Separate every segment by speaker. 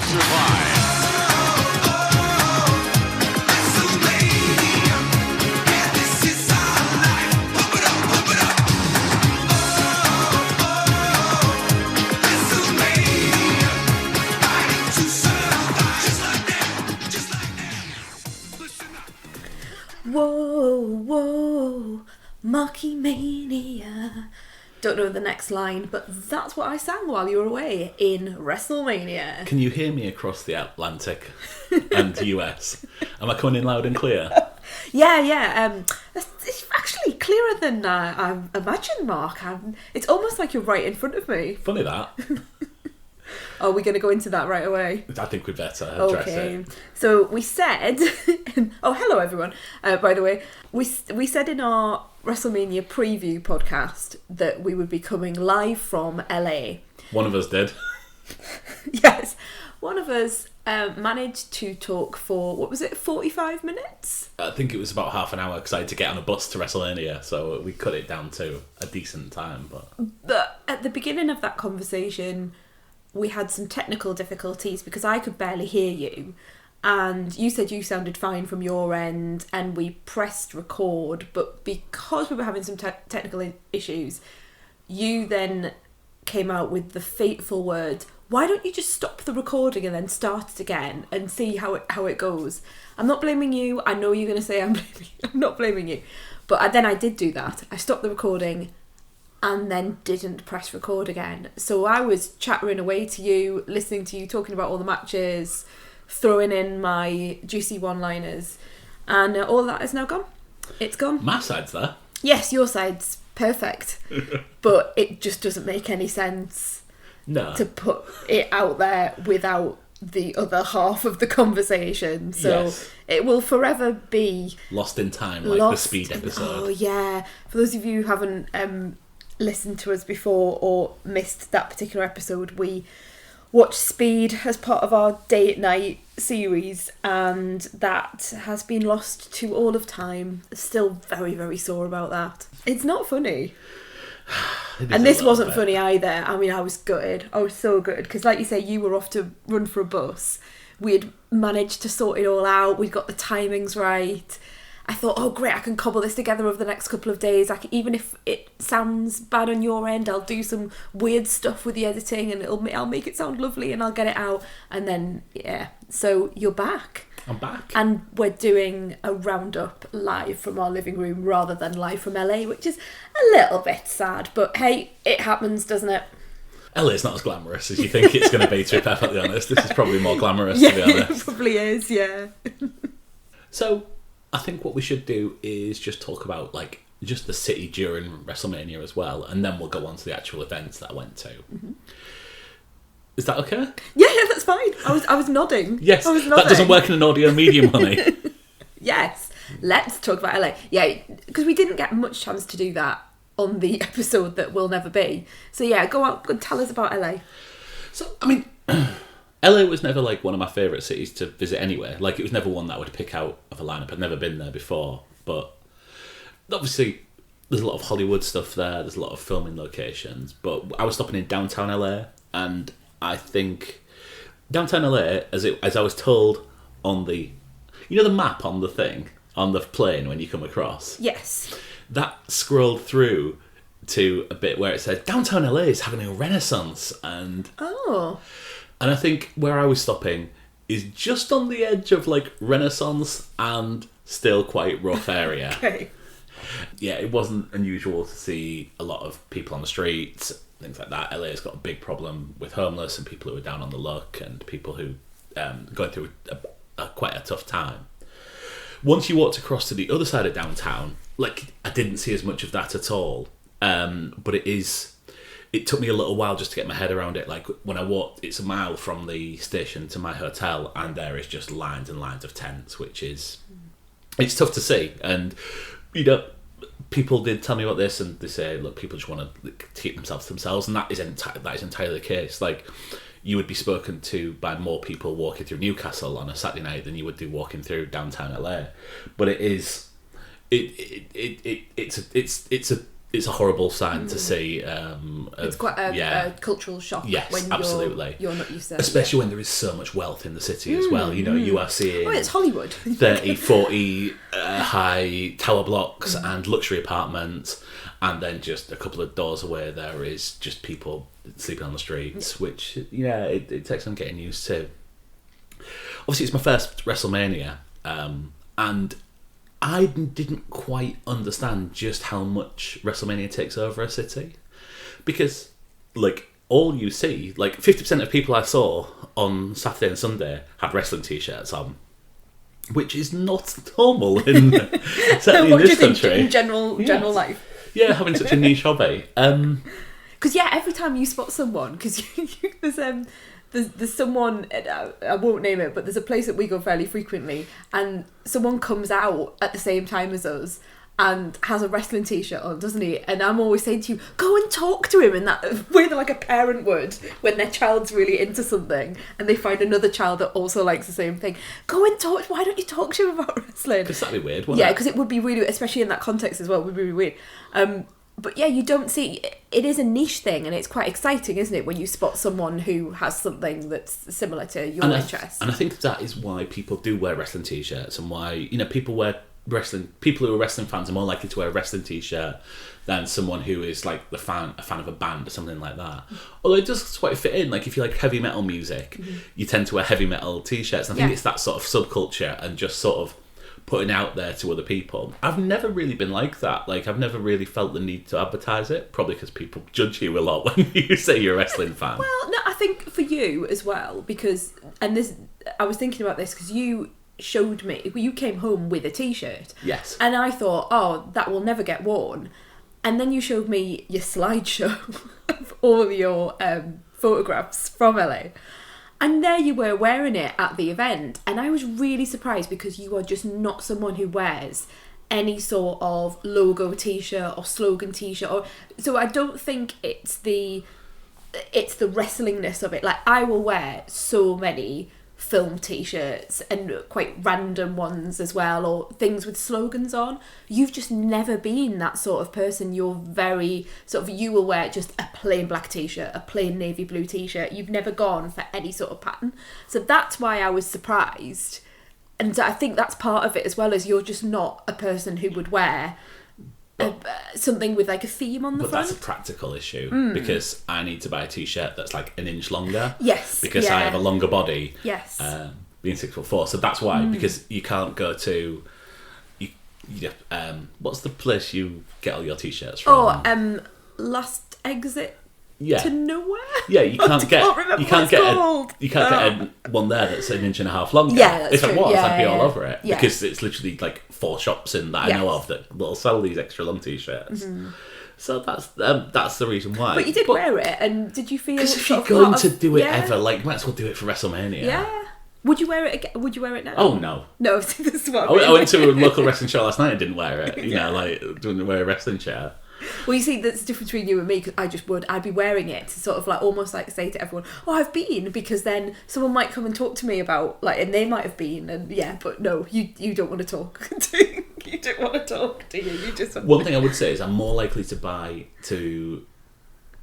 Speaker 1: survive.
Speaker 2: Whoa, whoa, Monkey Mania. Don't know the next line, but that's what I sang while you were away in Wrestlemania.
Speaker 3: Can you hear me across the Atlantic and US? Am I coming in loud and clear?
Speaker 2: Yeah. It's actually clearer than I imagined, Mark. It's almost like you're right in front of me.
Speaker 3: Funny that.
Speaker 2: Are we going to go into that right away?
Speaker 3: I think we'd better address it.
Speaker 2: So we said... oh, hello, everyone. By the way, we said in our WrestleMania preview podcast that we would be coming live from LA.
Speaker 3: One of us did.
Speaker 2: Yes. One of us managed to talk for, 45 minutes?
Speaker 3: I think it was about half an hour because I had to get on a bus to WrestleMania, so we cut it down to a decent time.
Speaker 2: But at the beginning of that conversation... we had some technical difficulties because I could barely hear you, and you said you sounded fine from your end, and we pressed record, but because we were having some technical issues, you then came out with the fateful word, why don't you just stop the recording and then start it again and see how it goes? I'm not blaming you. I know you're going to say I'm not blaming you, but then I did do that. I stopped the recording and then didn't press record again. So I was chattering away to you, listening to you, talking about all the matches, throwing in my juicy one-liners, and all that is now gone. It's gone.
Speaker 3: My side's there.
Speaker 2: Yes, your side's perfect, but it just doesn't make any sense to put it out there without the other half of the conversation. So yes. It will forever be...
Speaker 3: lost in time, like the Speed episode.
Speaker 2: Oh, yeah. For those of you who haven't... listened to us before or missed that particular episode, we watched Speed as part of our Day at Night series, and that has been lost to all of time. Still very, very sore about that. It's not funny. And this wasn't funny either. I mean, I was gutted. I was so gutted because, like you say, you were off to run for a bus. We had managed to sort it all out. We'd got the timings right. I thought, oh great, I can cobble this together over the next couple of days. Even if it sounds bad on your end, I'll do some weird stuff with the editing and I'll make it sound lovely and I'll get it out. And then, yeah, so you're back.
Speaker 3: I'm back.
Speaker 2: And we're doing a roundup live from our living room rather than live from LA, which is a little bit sad. But hey, it happens, doesn't it?
Speaker 3: LA's not as glamorous as you think it's going to be, to be perfectly honest. This is probably more glamorous, to be honest.
Speaker 2: It probably is, yeah.
Speaker 3: So... I think what we should do is just talk about like just the city during WrestleMania as well, and then we'll go on to the actual events that I went to. Mm-hmm. Is that okay?
Speaker 2: Yeah, that's fine. I was nodding.
Speaker 3: Yes,
Speaker 2: I was nodding.
Speaker 3: That doesn't work in an audio medium, honey.
Speaker 2: Yes, let's talk about LA. Yeah, because we didn't get much chance to do that on the episode that will never be. So yeah, go on and tell us about LA.
Speaker 3: So, I mean... LA was never like one of my favourite cities to visit anyway. Like, it was never one that I would pick out of a lineup. I'd never been there before, but obviously there's a lot of Hollywood stuff there. There's a lot of filming locations, but I was stopping in downtown LA, and I think downtown LA, as I was told on the, the map on the thing on the plane when you come across.
Speaker 2: Yes.
Speaker 3: That scrolled through to a bit where it said downtown LA is having a renaissance, and I think where I was stopping is just on the edge of like Renaissance and still quite rough area.
Speaker 2: Okay.
Speaker 3: Yeah, it wasn't unusual to see a lot of people on the streets, things like that. LA's got a big problem with homeless and people who are down on the luck and people who going through quite a tough time. Once you walked across to the other side of downtown, like I didn't see as much of that at all. But it took me a little while just to get my head around it. Like when I walked, it's a mile from the station to my hotel, and there is just lines and lines of tents, which is, it's tough to see. And people did tell me about this, and they say, look, people just want to keep themselves to themselves, and that is entirely the case. Like you would be spoken to by more people walking through Newcastle on a Saturday night than you would do walking through downtown LA. But it is, it's a it's a horrible sign to see.
Speaker 2: It's quite a cultural shock.
Speaker 3: Yes,
Speaker 2: when
Speaker 3: absolutely.
Speaker 2: You're not used to it.
Speaker 3: Especially when there is so much wealth in the city as well. You know, you are seeing...
Speaker 2: Oh, it's Hollywood.
Speaker 3: 30, 40 high tower blocks and luxury apartments, and then just a couple of doors away there is just people sleeping on the streets, which, it takes some getting used to. Obviously, it's my first WrestleMania, and I didn't quite understand just how much WrestleMania takes over a city. Because, all you see, 50% of people I saw on Saturday and Sunday had wrestling t-shirts on, which is not normal certainly in this country.
Speaker 2: In general life?
Speaker 3: Yeah, having such a niche hobby.
Speaker 2: Because every time you spot someone, because there's someone, I won't name it, but there's a place that we go fairly frequently, and someone comes out at the same time as us and has a wrestling t-shirt on, doesn't he? And I'm always saying to you, go and talk to him in that way that like a parent would when their child's really into something and they find another child that also likes the same thing. Go and talk, why don't you talk to him about wrestling?
Speaker 3: Because that'd be weird, wouldn't it?
Speaker 2: Yeah, because it would be really, especially in that context as well, it would be really weird. But yeah, you don't see, it is a niche thing, and it's quite exciting, isn't it, when you spot someone who has something that's similar to your interest.
Speaker 3: And I think that is why people do wear wrestling t-shirts, and why, people who are wrestling fans are more likely to wear a wrestling t-shirt than someone who is a fan of a band or something like that. Although it does quite fit in, if you like heavy metal music, you tend to wear heavy metal t-shirts, and I think it's that sort of subculture and just sort of putting out there to other people. I've never really been like that. I've never really felt the need to advertise it, probably because people judge you a lot when you say you're a wrestling fan.
Speaker 2: Well, no, I think for you as well, because, I was thinking about this because you showed me, you came home with a t-shirt.
Speaker 3: Yes.
Speaker 2: And I thought, oh, that will never get worn. And then you showed me your slideshow of all your photographs from LA. And there you were wearing it at the event. And I was really surprised because you are just not someone who wears any sort of logo t-shirt or slogan t-shirt. So I don't think it's the wrestlingness of it. I will wear so many film t-shirts and quite random ones as well, or things with slogans on. You've just never been that sort of person. You're very you will wear just a plain black t-shirt, a plain navy blue t-shirt. You've never gone for any sort of pattern. So that's why I was surprised, and I think that's part of it as well, as you're just not a person who would wear something with a theme on the front.
Speaker 3: But that's a practical issue because I need to buy a t-shirt that's an inch longer.
Speaker 2: Yes.
Speaker 3: Because I have a longer body.
Speaker 2: Yes.
Speaker 3: Being 6'4", so that's why. Because you can't go to, what's the place you get all your t-shirts from? Last Exit.
Speaker 2: Yeah. To nowhere.
Speaker 3: Yeah, you can't get one there that's an inch and a half longer.
Speaker 2: Yeah, that's
Speaker 3: if
Speaker 2: true.
Speaker 3: it was, I'd be all over it
Speaker 2: because
Speaker 3: it's literally 4 shops in that I know of that will sell these extra long t-shirts. So that's the reason why.
Speaker 2: But you did wear it, and did you feel?
Speaker 3: Because if you're going to do it ever, might as well do it for WrestleMania.
Speaker 2: Yeah. Would you wear it again? Would you wear it now?
Speaker 3: Oh no.
Speaker 2: No, this is what I mean.
Speaker 3: I went to a local wrestling show last night and didn't wear it. Didn't wear a wrestling shirt.
Speaker 2: Well, you see, that's the difference between you and me, because I'd be wearing it to sort of almost say to everyone, oh, I've been, because then someone might come and talk to me about, and they might have been, and but no, you don't want to talk. You don't want to talk, do you? You just want
Speaker 3: One thing I would say is I'm more likely to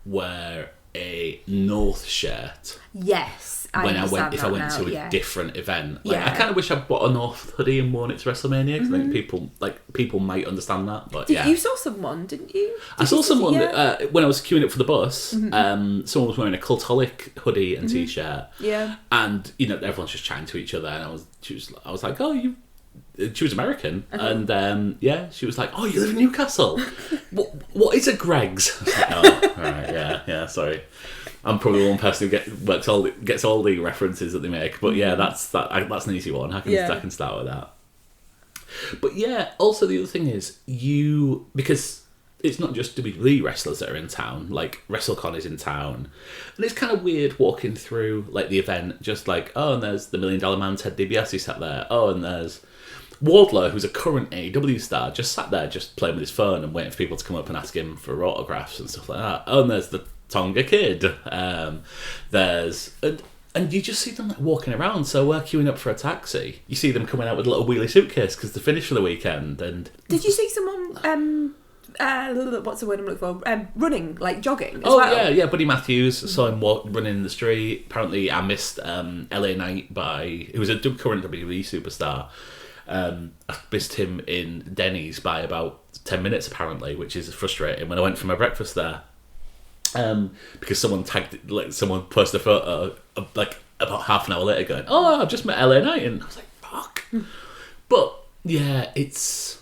Speaker 3: wear a North shirt.
Speaker 2: Yes.
Speaker 3: If I went to a different event. I kind of wish I bought a North hoodie and worn it to WrestleMania, because I think people might understand that. But
Speaker 2: you saw someone, didn't you?
Speaker 3: I saw someone when I was queuing up for the bus. Someone was wearing a Cultaholic hoodie and t-shirt.
Speaker 2: Yeah.
Speaker 3: And everyone's just chatting to each other, and I was like, oh, you. She was American, and she was like, oh, you live in Newcastle. What is a Greg's? I was like, oh, right, yeah, sorry. I'm probably the one person who gets all the references that they make, but that's an easy one. I can start with that. But also the other thing is because it's not just WWE wrestlers that are in town. WrestleCon is in town, and it's kind of weird walking through the event, just and there's the $1 Million Man Ted DiBiase sat there. Oh, and there's Wardlow, who's a current AEW star, just sat there, just playing with his phone and waiting for people to come up and ask him for autographs and stuff like that. Oh, and there's the Tonga Kid. And you just see them walking around. So we're queuing up for a taxi. You see them coming out with a little wheelie suitcase because they're finished for the weekend. And
Speaker 2: did you see someone what's the word I'm looking for? Running, like jogging as
Speaker 3: Oh,
Speaker 2: well.
Speaker 3: yeah, Buddy Matthews, saw him running in the street. Apparently, I missed LA Knight who was a current WWE superstar. I missed him in Denny's by about 10 minutes, apparently, which is frustrating when I went for my breakfast there. Because someone posted a photo of, like, about half an hour later going, oh, I've just met LA Knight, and I was like, fuck. But yeah, it is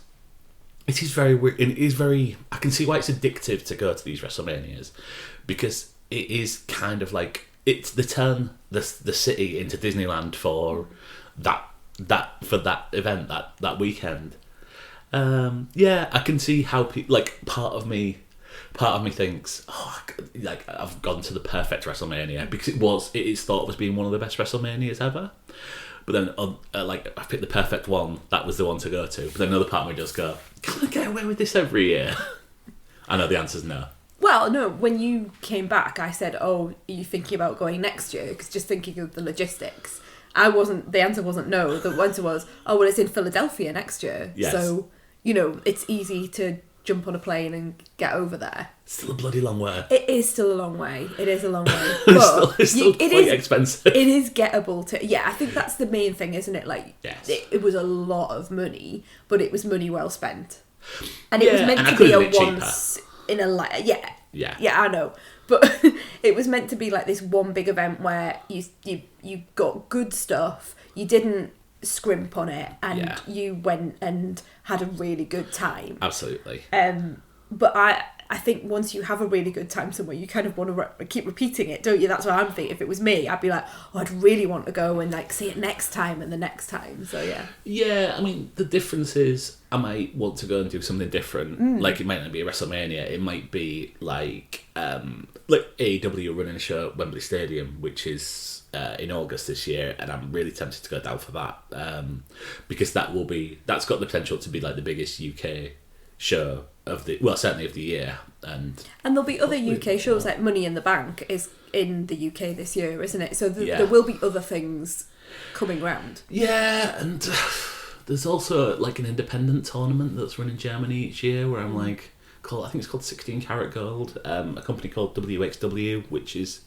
Speaker 3: very weird. It is very. I can see why it's addictive to go to these WrestleManias, because it is kind of like they turn the city into Disneyland for that event that weekend. Yeah, I can see how part of me thinks, like I've gone to the perfect WrestleMania, because it is thought of as being one of the best WrestleManias ever. But then, I picked the perfect one. That was the one to go to. But then another part of me does go, can I get away with this every year? I know the answer's no.
Speaker 2: Well, no. When you came back, I said, "Oh, are you thinking about going next year?" Because just thinking of the logistics, the answer wasn't no. The answer was, "Oh, well, it's in Philadelphia next year,
Speaker 3: yes.
Speaker 2: So it's easy to jump on a plane and get over there."
Speaker 3: Still a bloody long way.
Speaker 2: It is still a long way. It is a long way. But
Speaker 3: it's still quite expensive.
Speaker 2: It is gettable to... Yeah, I think that's the main thing, isn't it? Like,
Speaker 3: yes.
Speaker 2: It was a lot of money, but it was money well spent. And it was meant to be a once in a life... Yeah. Yeah, I know. But it was meant to be like this one big event where you got good stuff, you didn't scrimp on it, and you went and had a really good time.
Speaker 3: Absolutely.
Speaker 2: But I think once you have a really good time somewhere, you kind of want to keep repeating it, don't you? That's what I'm thinking. If it was me, I'd be like, oh, I'd really want to go and like see it next time and the next time. So yeah.
Speaker 3: Yeah, I mean, the difference is I might want to go and do something different. Like, it might not be a WrestleMania. It might be like AEW running a show at Wembley Stadium, which is in August this year, and I'm really tempted to go down for that, because that's got the potential to be like the biggest UK show certainly of the year, and
Speaker 2: there'll be other UK shows like Money in the Bank is in the UK this year, isn't it? So there will be other things coming round.
Speaker 3: Yeah, and there's also like an independent tournament that's run in Germany each year where I'm I think it's called 16 Karat Gold, a company called WXW, which is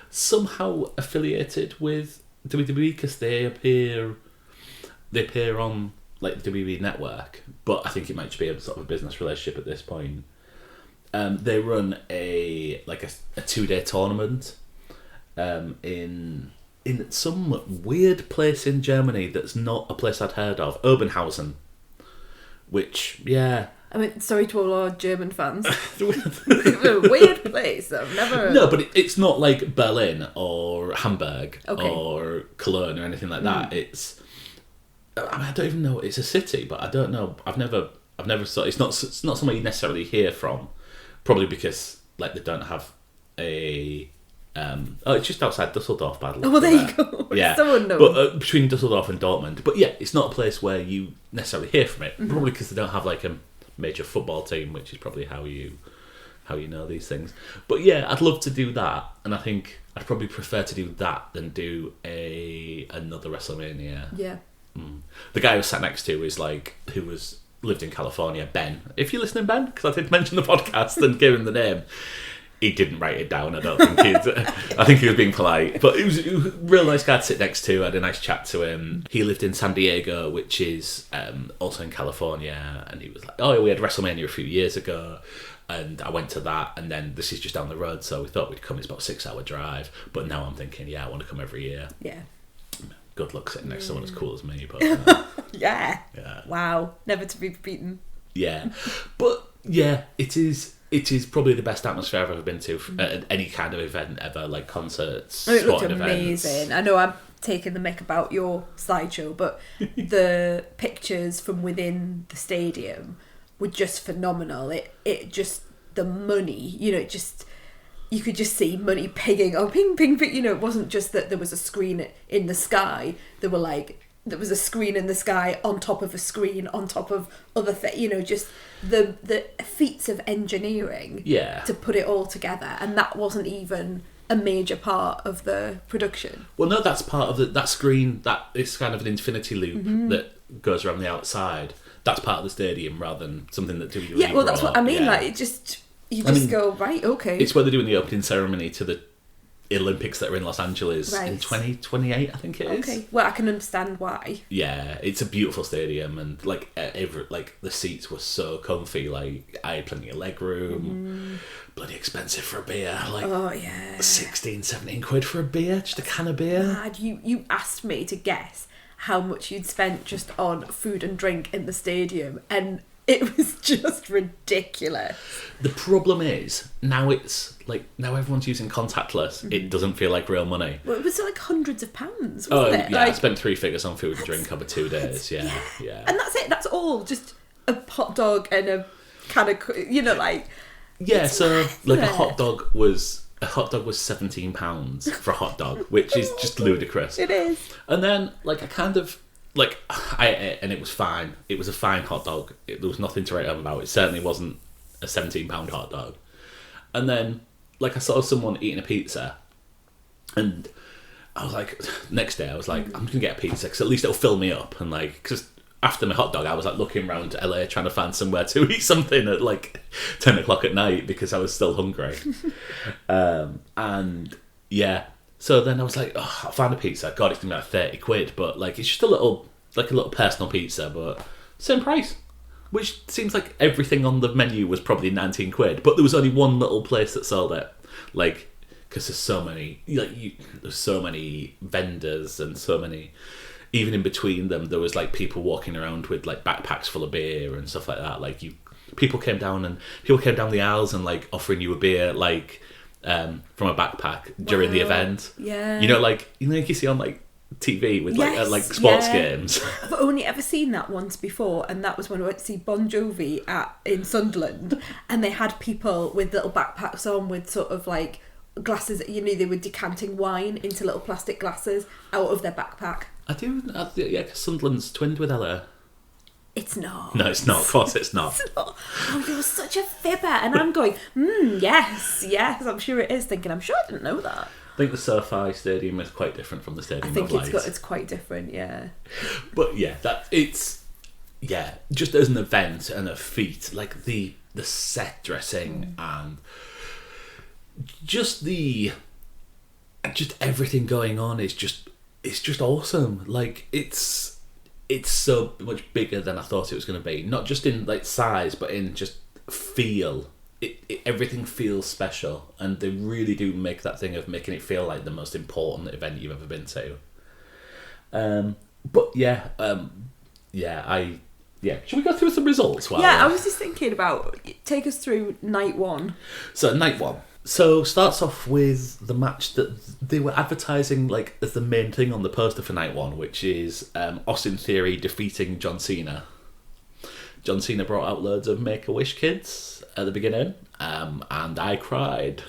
Speaker 3: somehow affiliated with WWE because they appear on like the WWE network, but I think it might just be a sort of a business relationship at this point. They run a 2-day tournament in some weird place in Germany that's not a place I'd heard of, Oberhausen, which I mean, sorry to all our German fans.
Speaker 2: A weird place I've never...
Speaker 3: No, but it's not like Berlin or Hamburg or Cologne or anything like that. I don't even know. It's a city, but I don't know. I've never saw. It's not somewhere you necessarily hear from. Probably because like they don't have a. It's just outside Dusseldorf, by the way.
Speaker 2: Oh, well, there you go.
Speaker 3: Yeah,
Speaker 2: so unknown.
Speaker 3: But between Dusseldorf and Dortmund. But yeah, it's not a place where you necessarily hear from it. Mm-hmm. Probably because they don't have like a major football team, which is probably how you know these things. But yeah, I'd love to do that, and I think I'd probably prefer to do that than do another WrestleMania.
Speaker 2: Yeah.
Speaker 3: The guy I was sat next to lived in California, Ben. If you're listening, Ben, because I did mention the podcast and give him the name. He didn't write it down. I don't think I think he was being polite, but he was a real nice guy to sit next to. I had a nice chat to him. He lived in San Diego, which is also in California, and he was like, "Oh, we had WrestleMania a few years ago." And I went to that, and then this is just down the road, so we thought we'd come. It's about a 6-hour drive, but now I'm thinking, I want to come every year.
Speaker 2: Yeah.
Speaker 3: Good luck sitting next to someone as cool as me, but
Speaker 2: yeah. Wow, never to be beaten.
Speaker 3: Yeah, but yeah, it is probably the best atmosphere I've ever been to at any kind of event ever, like concerts.
Speaker 2: It looked amazing. Events. I know I'm taking the mick about your slideshow, but the pictures from within the stadium were just phenomenal. It just the money, you could just see money pinging, ping, ping, ping. It wasn't just that there was a screen in the sky. There was a screen in the sky on top of a screen on top of other things. Just the feats of engineering to put it all together, and that wasn't even a major part of the production.
Speaker 3: Well, no, that's part of that screen. That it's kind of an infinity loop that goes around the outside. that's part of the stadium rather than something that WWE
Speaker 2: Yeah, well, that's what I mean.
Speaker 3: Yeah.
Speaker 2: Like, you just go, right, okay.
Speaker 3: It's where they're doing the opening ceremony to the Olympics that are in Los Angeles in 2028, I think it is.
Speaker 2: Okay, well, I can understand why.
Speaker 3: Yeah, it's a beautiful stadium, and like the seats were so comfy. Like, I had plenty of leg room. Bloody expensive for a beer. Like,
Speaker 2: oh yeah,
Speaker 3: 16, 17 quid for a beer, just a can of beer.
Speaker 2: Mad. You asked me to guess how much you'd spent just on food and drink in the stadium, and it was just ridiculous.
Speaker 3: The problem is, now everyone's using contactless. It doesn't feel like real money.
Speaker 2: Well, it was like hundreds of pounds, wasn't it?
Speaker 3: Yeah,
Speaker 2: like,
Speaker 3: I spent 3 figures on food and drink over 2 days. Yeah.
Speaker 2: And that's it. That's all. Just a hot dog and a can of, like...
Speaker 3: Yeah, so like a hot dog was £17 for a hot dog, which is just ludicrous.
Speaker 2: It is.
Speaker 3: And then like I ate and it was fine. It was a fine hot dog. There was nothing to write home about. It certainly wasn't a £17 hot dog. And then like I saw someone eating a pizza, and I was like, next day I was like, I'm just gonna get a pizza because at least it'll fill me up. And like, because after my hot dog, I was like looking around LA trying to find somewhere to eat something at like 10 o'clock at night because I was still hungry. And yeah, so then I was like, oh, I'll find a pizza. God, it's gonna be like 30 quid, but like it's just a little personal pizza, but same price. Which seems like everything on the menu was probably 19 quid, but there was only one little place that sold it. Like, because there's so many, there's so many vendors and so many. Even in between them, there was like people walking around with like backpacks full of beer and stuff like that. Like people came down the aisles and like offering you a beer like from a backpack during the event.
Speaker 2: Yeah.
Speaker 3: Like you see on like TV with like sports games.
Speaker 2: I've only ever seen that once before, and that was when I went to see Bon Jovi in Sunderland, and they had people with little backpacks on with sort of like glasses. They were decanting wine into little plastic glasses out of their backpack.
Speaker 3: Yeah, because Sunderland's twinned with LA.
Speaker 2: It's not.
Speaker 3: No, it's not. Of course it's not.
Speaker 2: It's not. Oh, you're such a fibber. And I'm going, yes, I'm sure it is. Thinking, I'm sure I didn't know that.
Speaker 3: I think the SoFi Stadium is quite different from the Stadium of Light.
Speaker 2: It's quite different, yeah.
Speaker 3: But yeah, just as an event and a feat, like the set dressing and just everything going on is just awesome. Like it's so much bigger than I thought it was going to be. Not just in like size, but in just feel. Everything feels special, and they really do make that thing of making it feel like the most important event you've ever been to. Should we go through some results?
Speaker 2: I was just thinking about, take us through night one.
Speaker 3: So night one. So starts off with the match that they were advertising like as the main thing on the poster for night one, which is Austin Theory defeating John Cena. John Cena brought out loads of Make-A-Wish kids at the beginning, and I cried.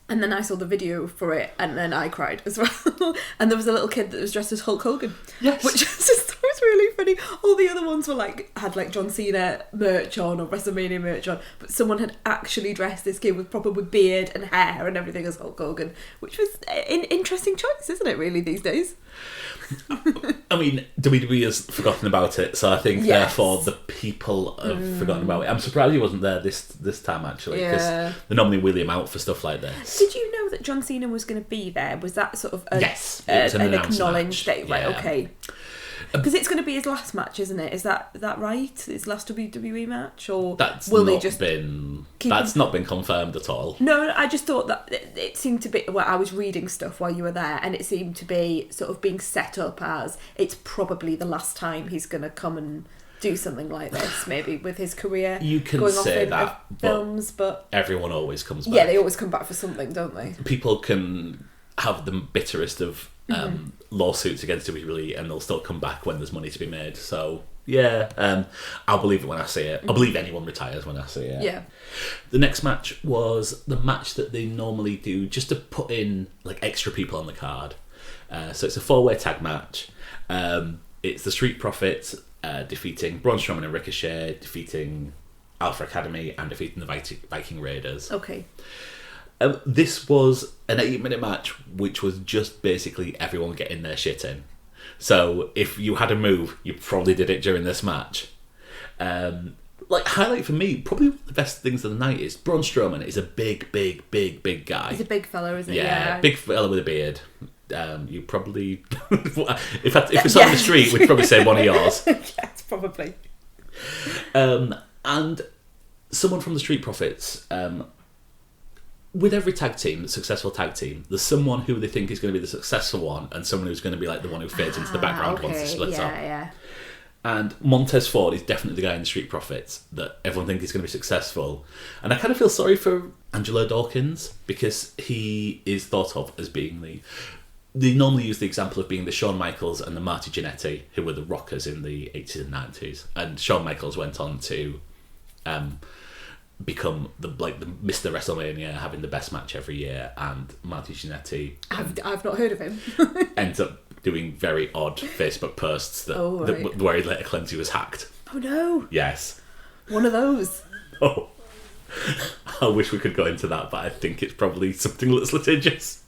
Speaker 2: And then I saw the video for it, and then I cried as well. And there was a little kid that was dressed as Hulk Hogan.
Speaker 3: Yes.
Speaker 2: Which was really funny. All the other ones were had John Cena merch on or WrestleMania merch on, but someone had actually dressed this kid with beard and hair and everything as Hulk Hogan, which was an interesting choice, isn't it, really, these days?
Speaker 3: I mean, WWE has forgotten about it, so I think therefore the people have forgotten about it. I'm surprised he wasn't there this time, actually, because they normally wheel him out for stuff like this.
Speaker 2: Did you know that John Cena was going to be there? Was that sort of an acknowledged date? Right, okay. Because it's going to be his last match, isn't it? Is that right? His last WWE match, or
Speaker 3: that's not been confirmed at all.
Speaker 2: No, I just thought that it seemed to be. Well, I was reading stuff while you were there, and it seemed to be sort of being set up as it's probably the last time he's going to come and do something like this, maybe with his career.
Speaker 3: You can
Speaker 2: going
Speaker 3: say
Speaker 2: off
Speaker 3: that,
Speaker 2: films, but
Speaker 3: everyone always comes back.
Speaker 2: Yeah, they always come back for something, don't they?
Speaker 3: People can have the bitterest of lawsuits against WWE, and they'll still come back when there's money to be made. So I'll believe it when I see it. I'll believe anyone retires when I see it.
Speaker 2: Yeah.
Speaker 3: The next match was the match that they normally do just to put in like extra people on the card. So it's a 4-way tag match. It's the Street Profits defeating Braun Strowman and Ricochet, defeating Alpha Academy, and defeating the Viking Raiders.
Speaker 2: Okay.
Speaker 3: This was an 8-minute match, which was just basically everyone getting their shit in. So if you had a move, you probably did it during this match. Like, highlight for me, probably one of the best things of the night is Braun Strowman is a big guy.
Speaker 2: He's a big fella, isn't he?
Speaker 3: Yeah, big fella with a beard. You probably, if we saw on the street, we'd probably say one of yours.
Speaker 2: Yes, probably.
Speaker 3: And someone from the Street Profits, with every successful tag team, there's someone who they think is going to be the successful one, and someone who's going to be like the one who fades into the background once it splits up.
Speaker 2: Yeah.
Speaker 3: And Montez Ford is definitely the guy in the Street Profits that everyone thinks is going to be successful. And I kind of feel sorry for Angelo Dawkins, because he is thought of as being they normally use the example of being the Shawn Michaels and the Marty Jannetty, who were the rockers in the 80s and 90s. And Shawn Michaels went on to become the Mr. WrestleMania, having the best match every year, and Marty Jannetty...
Speaker 2: I've not heard of him.
Speaker 3: ends up doing very odd Facebook posts where he later claims he was hacked.
Speaker 2: Oh no.
Speaker 3: Yes.
Speaker 2: One of those.
Speaker 3: Oh. I wish we could go into that, but I think it's probably something that's litigious.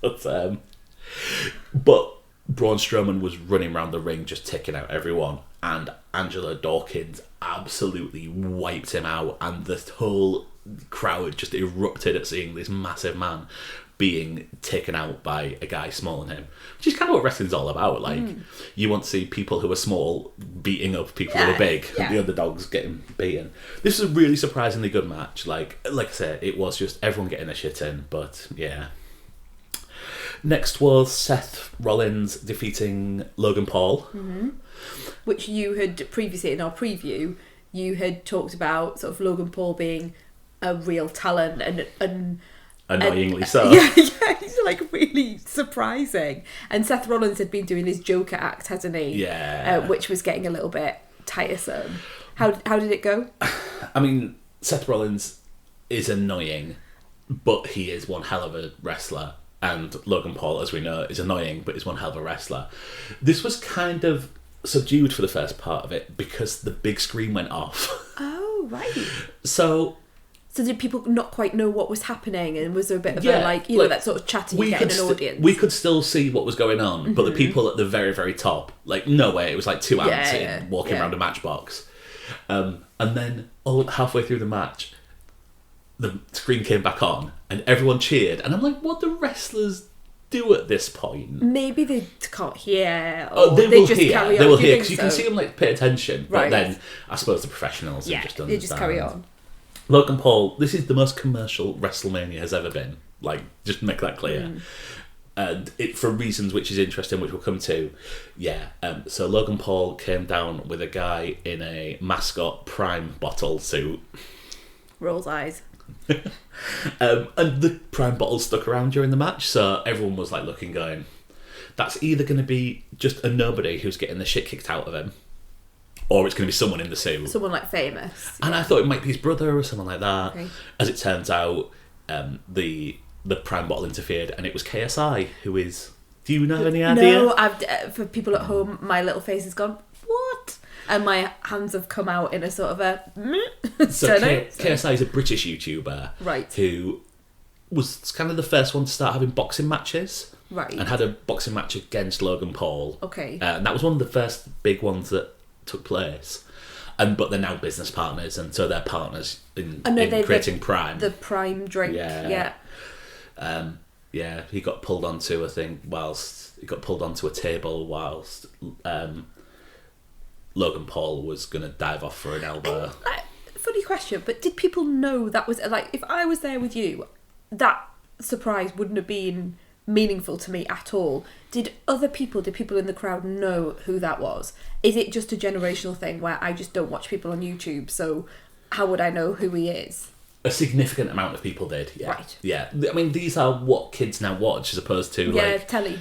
Speaker 3: But Braun Strowman was running around the ring just taking out everyone, and Angelo Dawkins absolutely wiped him out, and the whole crowd just erupted at seeing this massive man being taken out by a guy smaller than him, which is kind of what wrestling's all about. Like, you want to see people who are small beating up people who are big, and the underdogs getting beaten. This was a really surprisingly good match. Like I said, it was just everyone getting their shit in, but yeah. Next was Seth Rollins defeating Logan Paul.
Speaker 2: Mm-hmm. Which you had previously, in our preview, you had talked about sort of Logan Paul being a real talent and
Speaker 3: annoyingly so.
Speaker 2: Yeah, he's like really surprising. And Seth Rollins had been doing his Joker act, hasn't he?
Speaker 3: Yeah.
Speaker 2: Which was getting a little bit tiresome. How did it go?
Speaker 3: I mean, Seth Rollins is annoying, but he is one hell of a wrestler. And Logan Paul, as we know, is annoying, but is one hell of a wrestler. This was kind of subdued for the first part of it because the big screen went off.
Speaker 2: Oh, right.
Speaker 3: So
Speaker 2: did people not quite know what was happening, and was there a bit of that sort of chatting you get in an audience?
Speaker 3: We could still see what was going on, but the people at the very, very top, like, no way, it was like two ants walking around a matchbox. And then halfway through the match, the screen came back on and everyone cheered, and I'm like, what do wrestlers do at this point?
Speaker 2: Maybe they can't hear, or
Speaker 3: they
Speaker 2: just
Speaker 3: hear.
Speaker 2: carry on.
Speaker 3: They will hear, because you can see them like pay attention, but
Speaker 2: right.
Speaker 3: Then I suppose the professionals have just
Speaker 2: they just carry on.
Speaker 3: Logan Paul, this is the most commercial WrestleMania has ever been. Like, just make that clear. And it, for reasons which is interesting, which we'll come to. Yeah, so Logan Paul came down with a guy in a mascot Prime bottle suit.
Speaker 2: Rolls eyes.
Speaker 3: And the Prime bottle stuck around during the match, so everyone was like looking, going, that's either going to be just a nobody who's getting the shit kicked out of him, or it's going to be someone in the suit.
Speaker 2: Someone like famous.
Speaker 3: And I thought it might be his brother or someone like that.
Speaker 2: Okay.
Speaker 3: As it turns out, the Prime bottle interfered, and it was KSI, who is... Do you have any idea?
Speaker 2: No, for people at home, my little face has gone, what? And my hands have come out in a sort of a...
Speaker 3: So KSI is a British YouTuber,
Speaker 2: right,
Speaker 3: who was kind of the first one to start having boxing matches.
Speaker 2: Right.
Speaker 3: And had a boxing match against Logan Paul.
Speaker 2: Okay.
Speaker 3: And that was one of the first big ones that took place. But they're now business partners, and so they're partners in creating Prime.
Speaker 2: The Prime drink, yeah.
Speaker 3: He got pulled onto a thing a table whilst Logan Paul was going to dive off for an elbow.
Speaker 2: Funny question, but did people know that was, like, if I was there with you, that surprise wouldn't have been meaningful to me at all. Did people in the crowd know who that was? Is it just a generational thing where I just don't watch people on YouTube, so how would I know who he is?
Speaker 3: A significant amount of people did, yeah.
Speaker 2: Right.
Speaker 3: Yeah. I mean, these are what kids now watch, as opposed to,
Speaker 2: telly.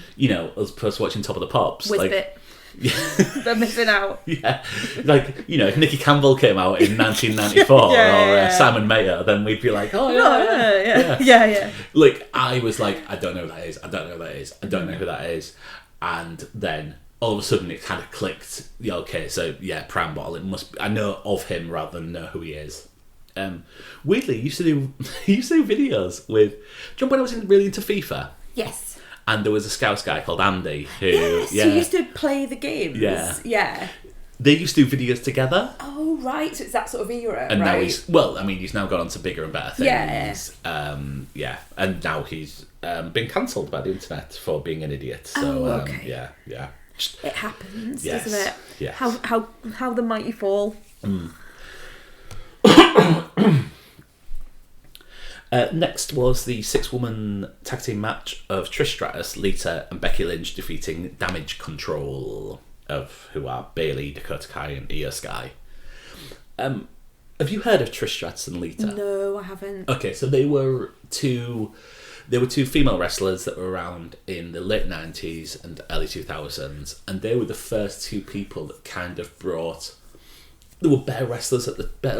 Speaker 3: As opposed to watching Top of the Pops.
Speaker 2: Whizbit. They're missing out.
Speaker 3: Yeah. Like, if Nicky Campbell came out in 1994 or Simon Mayer, then we'd be like, oh, yeah. Like, I was like, I don't know who that is. I don't know who that is. And then all of a sudden it kind of clicked. Yeah, okay, so yeah, Prime bottle. It must be, I know of him rather than know who he is. Weirdly, he used to do videos with... Do you remember when I was really into FIFA?
Speaker 2: Yes.
Speaker 3: And there was a Scouse guy called Andy who...
Speaker 2: Yes, he used to play the games.
Speaker 3: Yeah. They used to do videos together.
Speaker 2: Oh, right. So it's that sort of era,
Speaker 3: And
Speaker 2: right?
Speaker 3: now he's now gone on to bigger and better things.
Speaker 2: Yeah.
Speaker 3: And now he's been cancelled by the internet for being an idiot. So,
Speaker 2: okay.
Speaker 3: Yeah.
Speaker 2: It happens,
Speaker 3: Yes.
Speaker 2: doesn't it?
Speaker 3: Yes.
Speaker 2: How the mighty fall.
Speaker 3: Next was the 6-woman tag team match of Trish Stratus, Lita, and Becky Lynch defeating Damage Control, of who are Bayley, Dakota Kai, and Io Sky. Have you heard of Trish Stratus and Lita?
Speaker 2: No, I haven't.
Speaker 3: Okay, so they were two female wrestlers that were around in the late 90s and early 2000s, and they were the first two people that kind of brought... There were better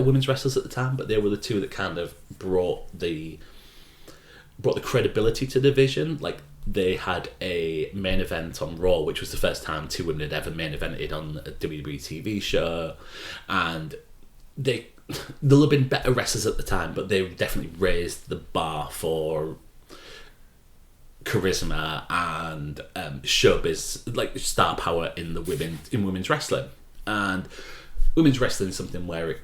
Speaker 3: women's wrestlers at the time, but they were the two that kind of brought the credibility to the division. Like, they had a main event on Raw, which was the first time two women had ever main evented on a WWE TV show, and there'll have been better wrestlers at the time, but they definitely raised the bar for charisma and showbiz, like star power in women's wrestling. And women's wrestling is something where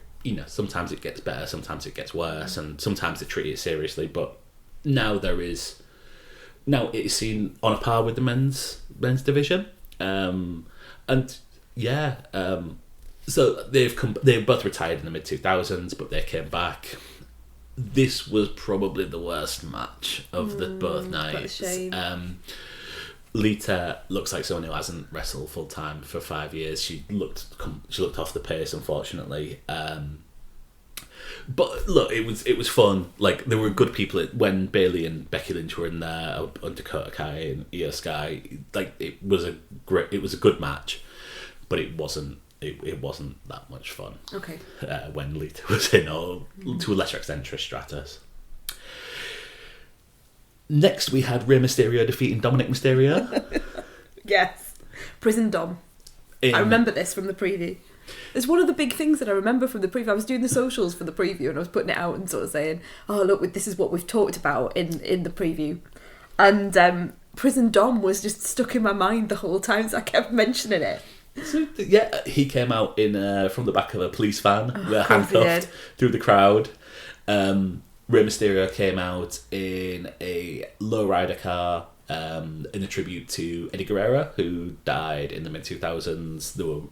Speaker 3: sometimes it gets better, sometimes it gets worse, and sometimes they treat it seriously. But now it is seen on a par with the men's division, so they've both retired in the mid 2000s, but they came back. This was probably the worst match of both nights.
Speaker 2: That's a shame.
Speaker 3: Lita looks like someone who hasn't wrestled full time for 5 years. She looked off the pace, unfortunately. But look, it was fun. Like, there were good people when Bayley and Becky Lynch were in there, and Dakota Kai and Io Sky. Like, it was a good match, but it wasn't that much fun.
Speaker 2: Okay.
Speaker 3: When Lita was in, or to a lesser extent Trish Stratus. Next, we had Rey Mysterio defeating Dominic Mysterio.
Speaker 2: Yes. Prison Dom. I remember this from the preview. It's one of the big things that I remember from the preview. I was doing the socials for the preview and I was putting it out and sort of saying, oh, look, this is what we've talked about in the preview. And Prison Dom was just stuck in my mind the whole time, so I kept mentioning it.
Speaker 3: So, yeah, he came out from the back of a police van, handcuffed through the crowd. Rey Mysterio came out in a lowrider car in a tribute to Eddie Guerrero, who died in the mid 2000s.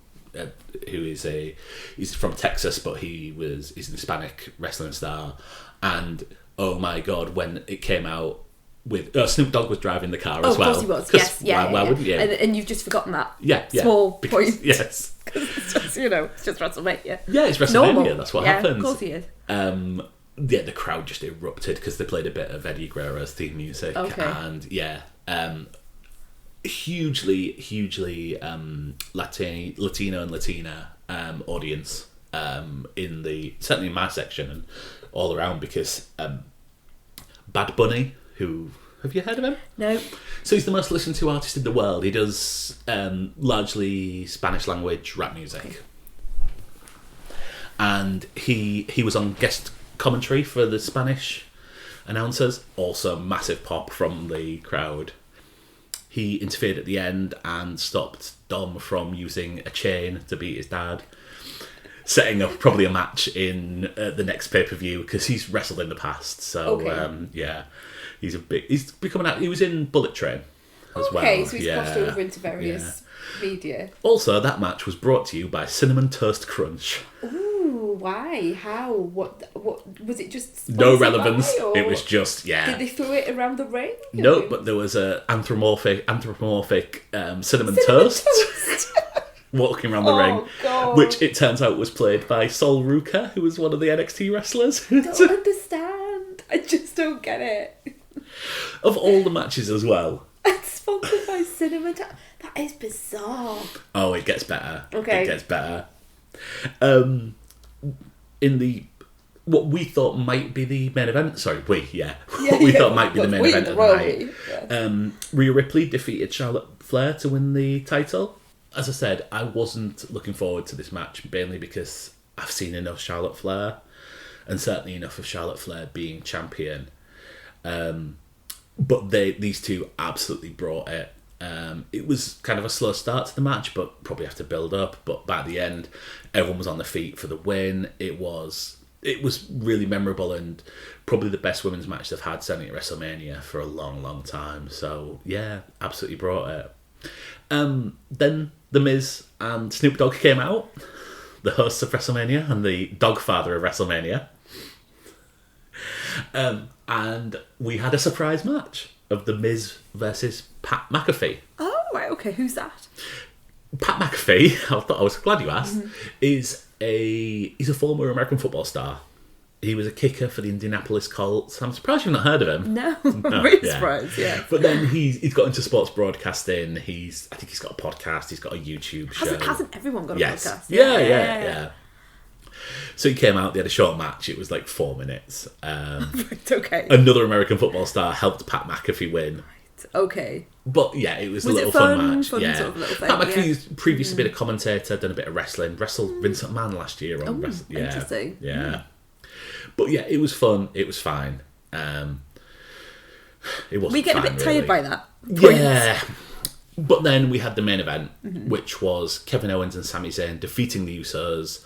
Speaker 3: He's from Texas, but he's an Hispanic wrestling star. And oh my god, when it came out with Snoop Dogg was driving the car as well.
Speaker 2: Of course he was. Yes,
Speaker 3: why wouldn't you?
Speaker 2: And you've just forgotten that.
Speaker 3: Yeah.
Speaker 2: Small point.
Speaker 3: Yes.
Speaker 2: It's just, it's just WrestleMania.
Speaker 3: Yeah, it's WrestleMania.
Speaker 2: Normal.
Speaker 3: That's what happens.
Speaker 2: Of course he is.
Speaker 3: The crowd just erupted because they played a bit of Eddie Guerrero's theme music.
Speaker 2: Okay.
Speaker 3: And hugely Latino and Latina audience certainly in my section and all around, because Bad Bunny, who, have you heard of him?
Speaker 2: No.
Speaker 3: So he's the most listened to artist in the world. He does largely Spanish language rap music.
Speaker 2: Okay.
Speaker 3: And he was on guest commentary for the Spanish announcers. Also massive pop from the crowd. He interfered at the end and stopped Dom from using a chain to beat his dad, setting up probably a match in the next pay-per-view, because he's wrestled in the past. So he's becoming out. He was in Bullet Train as well.
Speaker 2: Okay, so he's crossed over into various media.
Speaker 3: Also, that match was brought to you by Cinnamon Toast Crunch.
Speaker 2: Ooh, why? How? What was it? Just
Speaker 3: no relevance. It was just
Speaker 2: Did they throw it around the ring?
Speaker 3: No, but there was a anthropomorphic cinnamon toast walking around the ring,
Speaker 2: God.
Speaker 3: which it turns out was played by Sol Ruka, who was one of the NXT wrestlers.
Speaker 2: I don't understand. I just don't get it.
Speaker 3: Of all the matches as well.
Speaker 2: It's sponsored by Cinnamon Toast. That is bizarre.
Speaker 3: Oh, it gets better.
Speaker 2: Okay.
Speaker 3: It gets better. In what we thought might be the main event. Sorry, what we thought might be the main event of the night. Rhea Ripley defeated Charlotte Flair to win the title. As I said, I wasn't looking forward to this match, mainly because I've seen enough Charlotte Flair, and certainly enough of Charlotte Flair being champion. But these two absolutely brought it. It was kind of a slow start to the match, but probably have to build up. But by the end, everyone was on their feet for the win. It was really memorable and probably the best women's match they've had, certainly at WrestleMania, for a long, long time. So yeah, absolutely brought it. Then The Miz and Snoop Dogg came out, the hosts of WrestleMania and the dog father of WrestleMania. And we had a surprise match of The Miz versus Pat McAfee.
Speaker 2: Oh, right, okay. Who's that?
Speaker 3: Pat McAfee, I was glad you asked, he's a former American football star. He was a kicker for the Indianapolis Colts. I'm surprised you've not heard of him.
Speaker 2: No, I'm really surprised, yeah.
Speaker 3: But then he's got into sports broadcasting. I think he's got a podcast. He's got a YouTube show.
Speaker 2: Hasn't everyone got a podcast?
Speaker 3: Yeah. So he came out, they had a short match. It was like 4 minutes.
Speaker 2: Right, okay.
Speaker 3: Another American football star helped Pat McAfee win.
Speaker 2: Okay.
Speaker 3: But yeah, it was a
Speaker 2: Was
Speaker 3: little
Speaker 2: it fun
Speaker 3: match.
Speaker 2: sort
Speaker 3: Yeah.
Speaker 2: of little thing,
Speaker 3: Pat McAfee's previously been a commentator, done a bit of wrestling, wrestled Vince McMahon last year on wrestling.
Speaker 2: Interesting.
Speaker 3: Yeah. But yeah, it was fun. It was fine. It wasn't.
Speaker 2: We get a bit tired by that.
Speaker 3: Yeah. But then we had the main event, which was Kevin Owens and Sami Zayn defeating the Usos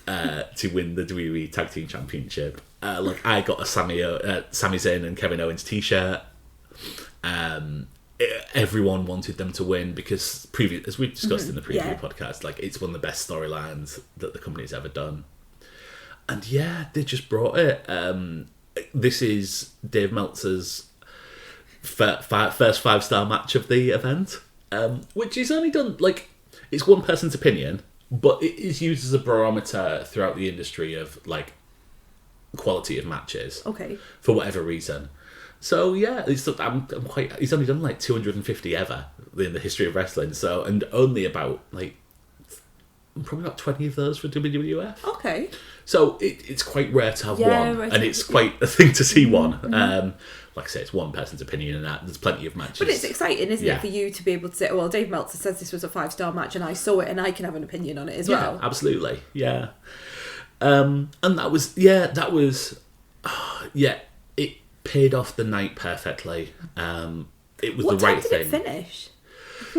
Speaker 3: to win the WWE Tag Team Championship. I got a Sami Zayn and Kevin Owens t-shirt. Everyone wanted them to win because, as we discussed in the preview podcast, it's one of the best storylines that the company's ever done. And yeah, they just brought it. This is Dave Meltzer's first 5-star match of the event, which he's only done, it's one person's opinion, but it is used as a barometer throughout the industry of, quality of matches.
Speaker 2: Okay.
Speaker 3: For whatever reason. So yeah, he's only done 250 ever in the history of wrestling, so, and only about, probably about 20 of those for WWF.
Speaker 2: Okay.
Speaker 3: So it's quite rare to have one, and it's quite a thing to see one. Like I say, it's one person's opinion, and that there's plenty of matches.
Speaker 2: But it's exciting, isn't it, for you to be able to say, well, Dave Meltzer says this was a 5-star match, and I saw it, and I can have an opinion on it as well.
Speaker 3: Absolutely, yeah. And that was, it paid off the night perfectly. It was the right thing.
Speaker 2: What time did it finish?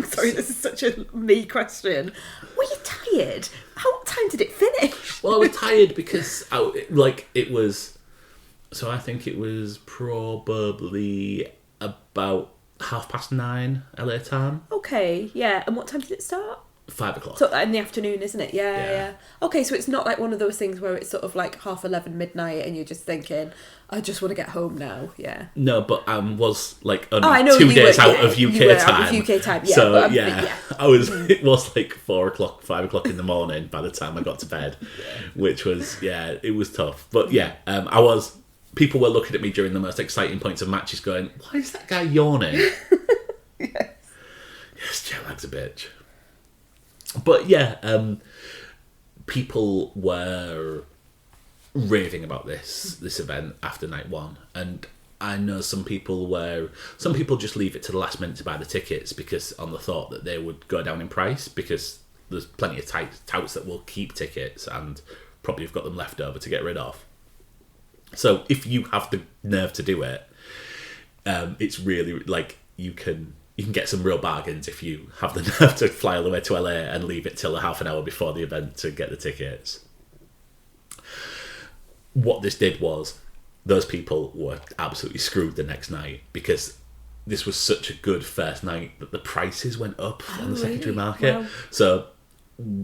Speaker 2: Sorry, this is such a me question. Were you tired? What time did it finish?
Speaker 3: Well, I was tired because it was. So I think it was probably about 9:30 LA time.
Speaker 2: Okay, yeah. And what time did it start?
Speaker 3: 5:00.
Speaker 2: So in the afternoon, isn't it? Yeah. Okay, so it's not like one of those things where it's sort of 11:30 midnight, and you're just thinking, I just want to get home now. Yeah.
Speaker 3: No, but I was only 2 days out of UK time.
Speaker 2: Out of UK time. Yeah.
Speaker 3: So I was. It was 4:00, 5:00 in the morning by the time I got to bed, which was it was tough. But I was. People were looking at me during the most exciting points of matches, going, "Why is that guy yawning?" Yes, jet lag's a bitch. But people were raving about this event after night one, and I know some people just leave it to the last minute to buy the tickets because on the thought that they would go down in price, because there's plenty of touts that will keep tickets and probably have got them left over to get rid of. So if you have the nerve to do it, it's really you can get some real bargains if you have the nerve to fly all the way to LA and leave it till a half an hour before the event to get the tickets. What this did was, those people were absolutely screwed the next night because this was such a good first night that the prices went up on the secondary market. Wow. So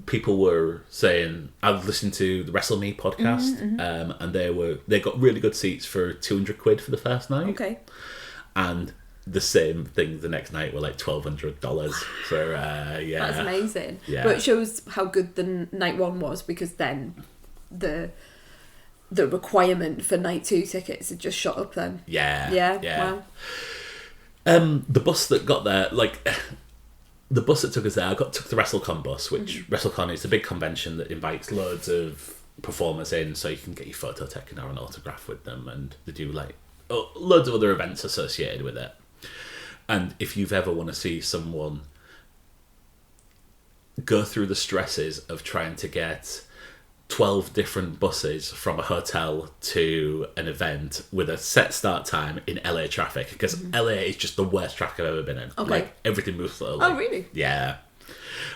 Speaker 3: people were saying, I've listened to the Wrestlemania podcast, and they got really good seats for £200 for the first night.
Speaker 2: Okay.
Speaker 3: And the same thing the next night were $1,200 for
Speaker 2: That's amazing.
Speaker 3: Yeah.
Speaker 2: But it shows how good the night one was, because then the requirement for night two tickets had just shot up then.
Speaker 3: Yeah.
Speaker 2: Wow.
Speaker 3: The bus that got there, the bus that took us there, took the WrestleCon bus, which WrestleCon is a big convention that invites loads of performers in, so you can get your photo taken or an autograph with them, and they do loads of other events associated with it. And if you've ever want to see someone go through the stresses of trying to get 12 different buses from a hotel to an event with a set start time in LA traffic, because LA is just the worst traffic I've ever been in.
Speaker 2: Okay.
Speaker 3: Like, everything moves slowly.
Speaker 2: Oh, really?
Speaker 3: Yeah.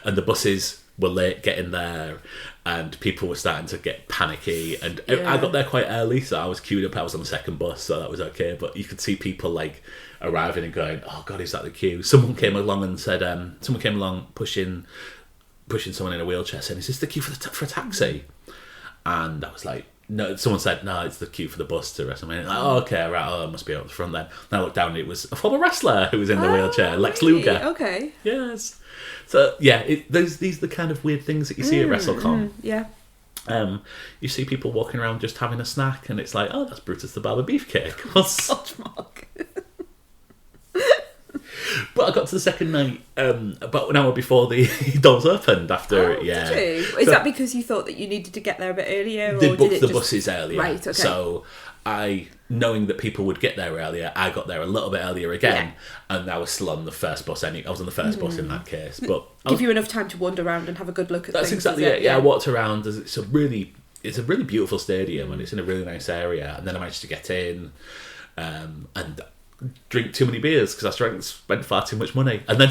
Speaker 3: And the buses were late getting there, and people were starting to get panicky, and I got there quite early, so I was queued up. I was on the second bus, so that was okay, but you could see people like arriving and going, oh god, is that the queue? Someone came along and said, pushing someone in a wheelchair, saying, is this the queue for a taxi? And I was like, no. Someone said, no, it's the queue for the bus to Wrestlemania. Like, oh, okay, right, I must be up the front then. And I looked down and it was a former wrestler who was in the wheelchair, Lex
Speaker 2: really?
Speaker 3: Luger.
Speaker 2: Okay.
Speaker 3: Yes. So yeah, these are the kind of weird things that you see at WrestleCon.
Speaker 2: Yeah.
Speaker 3: You see people walking around just having a snack, and it's like, oh, that's Brutus the Barber Beefcake. What's...
Speaker 2: Mark.
Speaker 3: But I got to the second night about an hour before the doors opened. After
Speaker 2: Did you? Is that because you thought that you needed to get there a bit earlier?
Speaker 3: They
Speaker 2: or
Speaker 3: booked
Speaker 2: did it
Speaker 3: the
Speaker 2: just...
Speaker 3: buses earlier.
Speaker 2: Right, okay.
Speaker 3: So knowing that people would get there earlier, I got there a little bit earlier again, and I was still on the first bus. I was on the first bus in that case. But
Speaker 2: Give you enough time to wander around and have a good look at
Speaker 3: that's
Speaker 2: things.
Speaker 3: That's exactly it. Yeah, I walked around. It's a really beautiful stadium, and it's in a really nice area. And then I managed to get in and drink too many beers because I spent far too much money, and then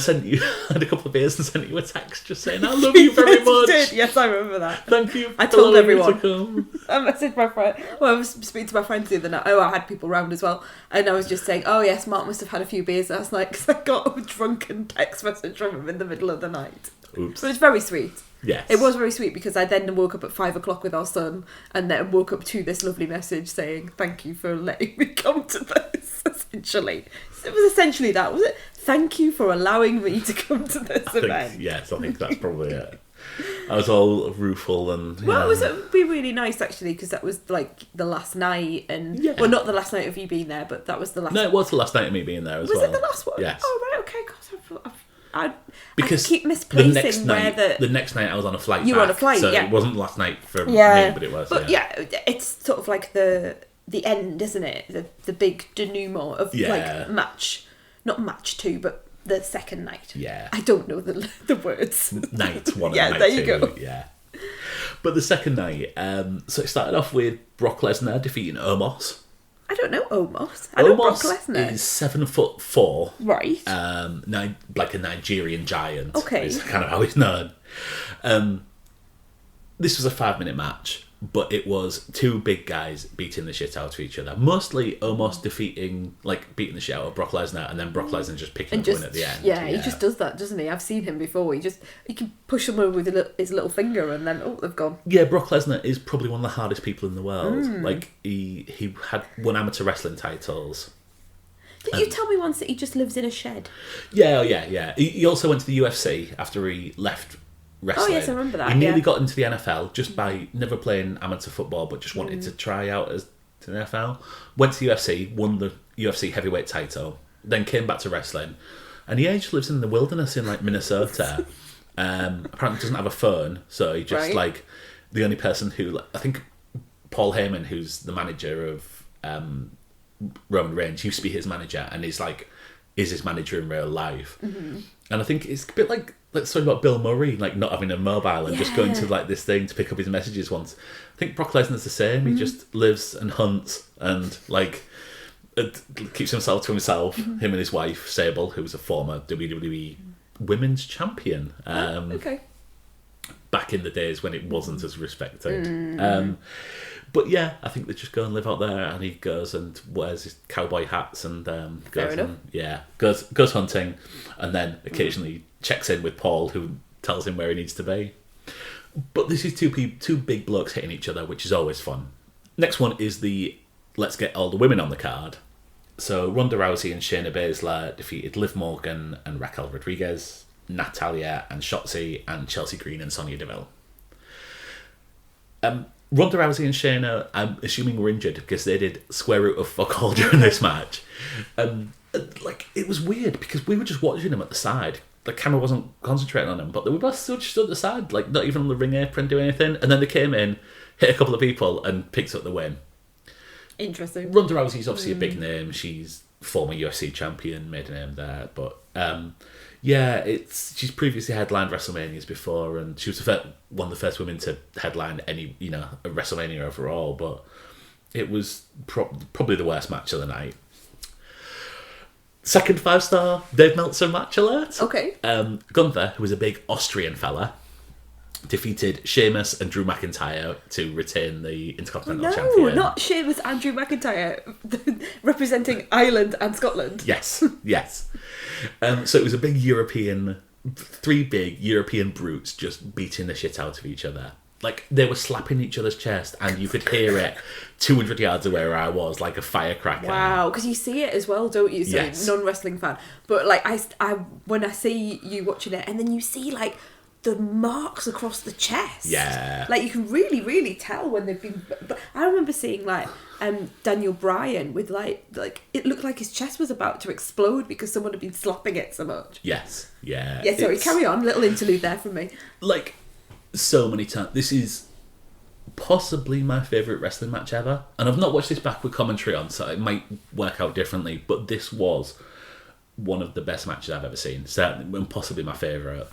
Speaker 3: had a couple of beers and sent you a text just saying, I love you very much.
Speaker 2: Did. Yes, I remember that.
Speaker 3: Thank you.
Speaker 2: I told everyone.
Speaker 3: To come.
Speaker 2: I messaged my friend. Well, I was speaking to my friends the other night. I had people round as well, and I was just saying, oh yes, Mark must have had a few beers last night because I got a drunken text message from him in the middle of the night.
Speaker 3: Oops.
Speaker 2: But it's very sweet.
Speaker 3: Yes.
Speaker 2: It was very sweet because I then woke up at 5 o'clock with our son, and then woke up to this lovely message saying, thank you for letting me come to this, essentially. It was essentially that, was it? Thank you for allowing me to come to this event.
Speaker 3: Yes, I think that's probably it. I was all rueful and...
Speaker 2: Well, it would be really nice, actually, because that was, like, the last night, and... Yeah. Well, not the last night of you being there, but that was the last...
Speaker 3: No, it was the last night of me being there as well.
Speaker 2: Was it the last one?
Speaker 3: Yes.
Speaker 2: Oh, right, okay, God, I keep
Speaker 3: the
Speaker 2: misplacing
Speaker 3: next night,
Speaker 2: where
Speaker 3: the next night I was on a flight
Speaker 2: You
Speaker 3: back,
Speaker 2: were on a flight,
Speaker 3: so
Speaker 2: yeah.
Speaker 3: it wasn't last night for me, but it was,
Speaker 2: But yeah, it's sort of like the end, isn't it? The big denouement of, like, not match 2, but the second night.
Speaker 3: Yeah.
Speaker 2: I don't know the words.
Speaker 3: Night 1 and
Speaker 2: yeah,
Speaker 3: night
Speaker 2: there
Speaker 3: 2.
Speaker 2: You go.
Speaker 3: Yeah. But the second night, so it started off with Brock Lesnar defeating Omos.
Speaker 2: I don't know Omos. I know Brock Lesnar.
Speaker 3: Is 7'4".
Speaker 2: Right.
Speaker 3: Like a Nigerian giant.
Speaker 2: Okay.
Speaker 3: Is kind of how he's known. This was a 5-minute match, but it was two big guys beating the shit out of each other. Mostly Omos beating the shit out of Brock Lesnar, and then Brock Lesnar just picking up a win at the end.
Speaker 2: Yeah, he just does that, doesn't he? I've seen him before. He can push someone with his little finger, and then they've gone.
Speaker 3: Yeah, Brock Lesnar is probably one of the hardest people in the world. Like he had won amateur wrestling titles.
Speaker 2: Did you tell me once that he just lives in a shed?
Speaker 3: Yeah. He also went to the UFC after he left wrestling.
Speaker 2: Oh yes, I remember that.
Speaker 3: He nearly got into the NFL just by never playing amateur football, but just wanted to try out to the NFL. Went to the UFC, won the UFC heavyweight title, then came back to wrestling, and he just lives in the wilderness in like Minnesota. Apparently doesn't have a phone, so he just the only person who I think Paul Heyman, who's the manager of Roman Reigns, used to be his manager, and is his manager in real life. And I think it's a bit like let's talk about Bill Murray, like not having a mobile and just going to like this thing to pick up his messages once. I think Brock Lesnar's the same. He just lives and hunts and keeps himself to himself. Him and his wife Sable, who was a former WWE Women's Champion. Back in the days when it wasn't as respected. But yeah, I think they just go and live out there, and he goes and wears his cowboy hats and goes hunting, and then occasionally checks in with Paul, who tells him where he needs to be. But this is two big blokes hitting each other, which is always fun. Next one is the let's get all the women on the card. So Ronda Rousey and Shayna Baszler defeated Liv Morgan and Raquel Rodriguez, Natalya and Shotzi, and Chelsea Green and Sonya Deville. Ronda Rousey and Shayna, I'm assuming, were injured because they did square root of fuck all during this match. It was weird because we were just watching them at the side. The camera wasn't concentrating on them, but they were both still just stood at the side, like not even on the ring apron doing anything. And then they came in, hit a couple of people, and picked up the win.
Speaker 2: Interesting. Ronda
Speaker 3: Rousey's obviously a big name. She's former UFC champion, made a name there. But Yeah, she's previously headlined WrestleManias before, and she was one of the first women to headline any, a WrestleMania overall, but it was probably the worst match of the night. Second 5-star Dave Meltzer match alert.
Speaker 2: Okay.
Speaker 3: Gunther, who was a big Austrian fella, defeated Sheamus and Drew McIntyre to retain the Intercontinental Champion.
Speaker 2: No, not Sheamus and Drew McIntyre, representing Ireland and Scotland.
Speaker 3: Yes. So it was three big European brutes just beating the shit out of each other. Like, they were slapping each other's chest, and you could hear it 200 yards away where I was, like a firecracker.
Speaker 2: Wow, because you see it as well, don't you? So
Speaker 3: yes.
Speaker 2: Non-wrestling fan. But, like, I when I see you watching it, and then you see, like, the marks across the chest.
Speaker 3: Yeah.
Speaker 2: Like, you can really, really tell when they've been... But I remember seeing, like, Daniel Bryan with, like, it looked like his chest was about to explode because someone had been slapping it so much.
Speaker 3: Yes, yeah.
Speaker 2: Yeah, sorry, carry on. Little interlude there from me.
Speaker 3: Like, so many times. This is possibly my favourite wrestling match ever. And I've not watched this back with commentary on, so it might work out differently. But this was one of the best matches I've ever seen. Certainly, and possibly my favourite.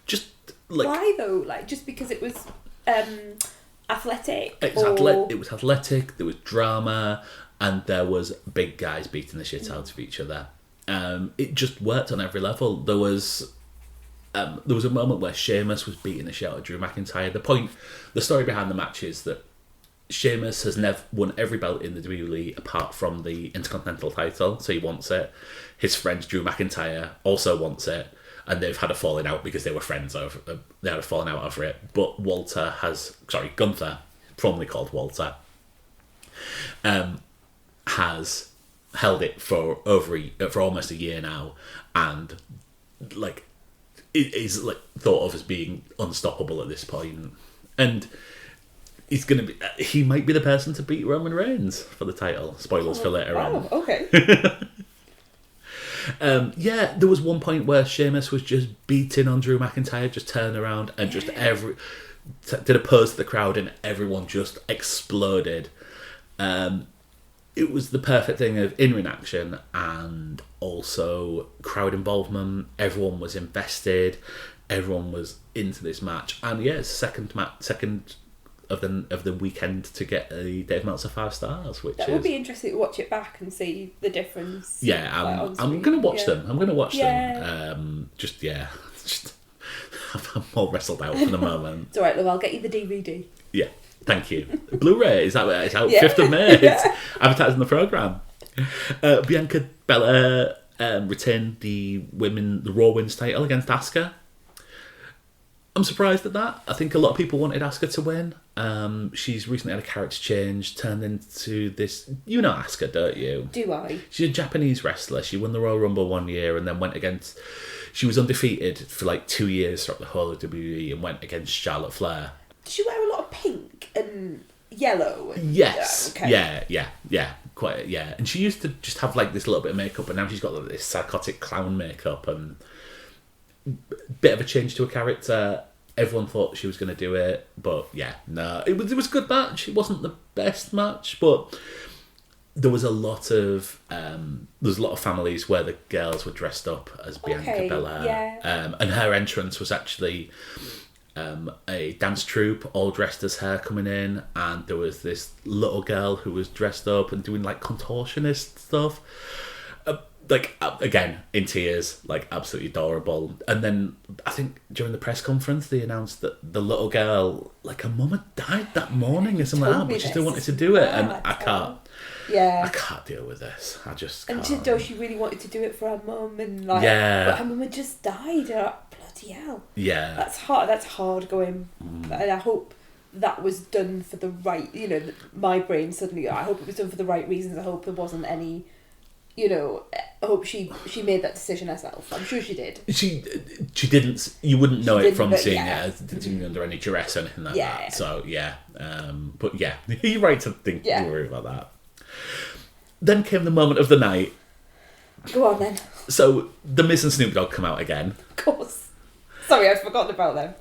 Speaker 3: Just like...
Speaker 2: Why, though? Like, just because it was athletic?
Speaker 3: It was athletic, there was drama, and there was big guys beating the shit out of each other. It just worked on every level. There was a moment where Sheamus was beating the shit out of Drew McIntyre. The story behind the match is that Sheamus has never won every belt in the WWE apart from the Intercontinental title, so he wants it. His friend Drew McIntyre also wants it, and they've had a falling out because they were friends over. They had a falling out over it. But Gunther, formerly called Walter, has held it for almost a year now, and like it is like thought of as being unstoppable at this point. And he might be the person to beat Roman Reigns for the title. Spoilers for later on.
Speaker 2: Oh, okay.
Speaker 3: There was one point where Sheamus was just beating on Drew McIntyre, just turned around and just did a pose to the crowd, and everyone just exploded. It was the perfect thing of in-ring action and also crowd involvement. Everyone was invested. Everyone was into this match, and it's second of the weekend to get a Dave Meltzer 5 stars, which
Speaker 2: would be interesting to watch it back and see the difference.
Speaker 3: Yeah, I'm going to watch them. I'm going to watch them. I'm all wrestled out for the moment.
Speaker 2: It's alright, Lou, I'll get you the DVD.
Speaker 3: Yeah, thank you. Blu-ray, is that where it's out? 5th of May. It's advertising the programme. Bianca Belair retained the Raw Women's title against Asuka. I'm surprised at that. I think a lot of people wanted Asuka to win. She's recently had a character change, turned into this... You know Asuka, don't you?
Speaker 2: Do I?
Speaker 3: She's a Japanese wrestler. She won the Royal Rumble one year and then went against... She was undefeated for like 2 years throughout the whole of WWE and went against Charlotte Flair.
Speaker 2: Did she wear a lot of pink and yellow?
Speaker 3: Yes.
Speaker 2: Okay.
Speaker 3: Yeah. Quite, yeah. And she used to just have like this little bit of makeup, but now she's got like this psychotic clown makeup and... bit of a change to her character. Everyone thought she was going to do it, but no, it was a good match. It wasn't the best match, but there was a lot of families where the girls were dressed up as Bianca Belair, and her entrance was actually a dance troupe all dressed as her coming in, and there was this little girl who was dressed up and doing like contortionist stuff. Like, again, in tears, like, absolutely adorable. And then, I think, during the press conference, they announced that the little girl, like, her mum had died that morning or something like that, but she still wanted to do it, and I can't deal with this. I just can't.
Speaker 2: And she really wanted to do it for her mum, and, like, but her mum had just died. Bloody hell.
Speaker 3: Yeah.
Speaker 2: That's hard going. And I hope that was done for the right, my brain suddenly, I hope it was done for the right reasons. I hope there wasn't any... I hope she made that decision herself. I'm sure she did.
Speaker 3: She didn't. You wouldn't know it from seeing it under any duress or anything like that. So but you're right to think you worry about that. Then came the moment of the night.
Speaker 2: Go on then.
Speaker 3: So The Miz and Snoop Dogg come out again.
Speaker 2: Of course. Sorry, I'd forgotten about them.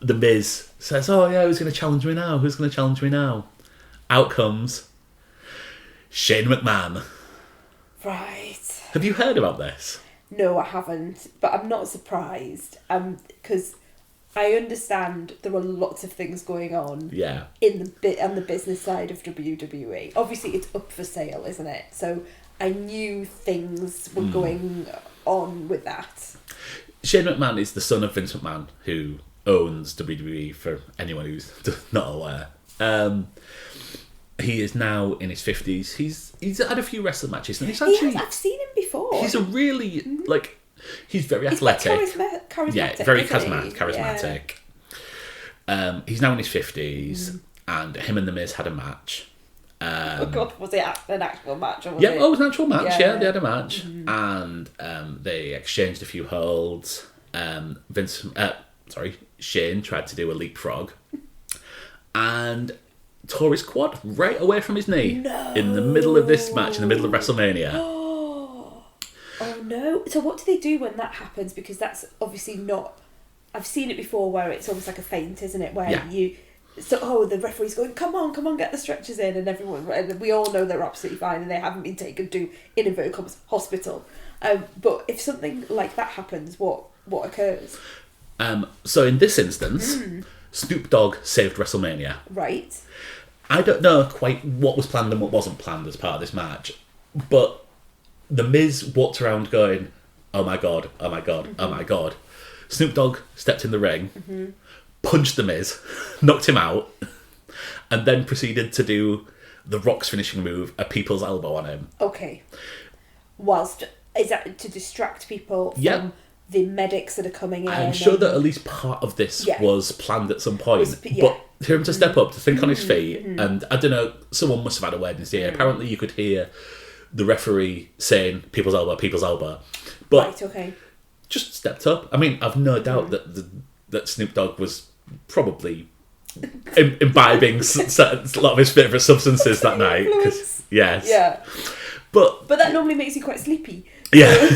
Speaker 3: The Miz says, "Oh yeah, who's going to challenge me now? Who's going to challenge me now?" Out comes Shane McMahon.
Speaker 2: Right.
Speaker 3: Have you heard about this?
Speaker 2: No, I haven't, but I'm not surprised. Because I understand there are lots of things going on.
Speaker 3: Yeah.
Speaker 2: On the business side of WWE. Obviously, it's up for sale, isn't it? So I knew things were going on with that.
Speaker 3: Shane McMahon is the son of Vince McMahon, who owns WWE, for anyone who's not aware. He is now in his 50s. He's had a few wrestling matches, and he's actually...
Speaker 2: I've seen him before.
Speaker 3: He's a really, he's very athletic.
Speaker 2: He's charismatic.
Speaker 3: Yeah, very charismatic. Yeah. He's now in his 50s, and him and The Miz had a match.
Speaker 2: Oh God, was it an actual match? Or was
Speaker 3: it was an actual match, they had a match.
Speaker 2: Mm-hmm.
Speaker 3: And they exchanged a few holds. Shane tried to do a leapfrog. And tore his quad right away from his knee in the middle of this match, in the middle of WrestleMania.
Speaker 2: Oh no. So what do they do when that happens? Because that's obviously not... I've seen it before where it's almost like a feint, isn't it? Where the referee's going, come on, get the stretchers in, and we all know they're absolutely fine and they haven't been taken to, in inverted commas, hospital. But if something like that happens, what occurs?
Speaker 3: So in this instance, Snoop Dogg saved WrestleMania.
Speaker 2: Right.
Speaker 3: I don't know quite what was planned and what wasn't planned as part of this match, but The Miz walked around going, oh my God, oh my God, oh my God. Snoop Dogg stepped in the ring, punched The Miz, knocked him out, and then proceeded to do The Rock's finishing move, a people's elbow on him.
Speaker 2: Okay. Is that to distract people from the medics that are coming in?
Speaker 3: I'm sure that at least part of this was planned at some point. But for him to step up, to think on his feet, and I don't know, someone must have had a word in his ear. Apparently you could hear the referee saying, people's elbow. But
Speaker 2: right, okay.
Speaker 3: Just stepped up. I mean, I've no doubt that Snoop Dogg was probably imbibing a lot of his favourite substances that night. Yes.
Speaker 2: Yeah.
Speaker 3: But
Speaker 2: that normally makes you quite sleepy.
Speaker 3: Yeah.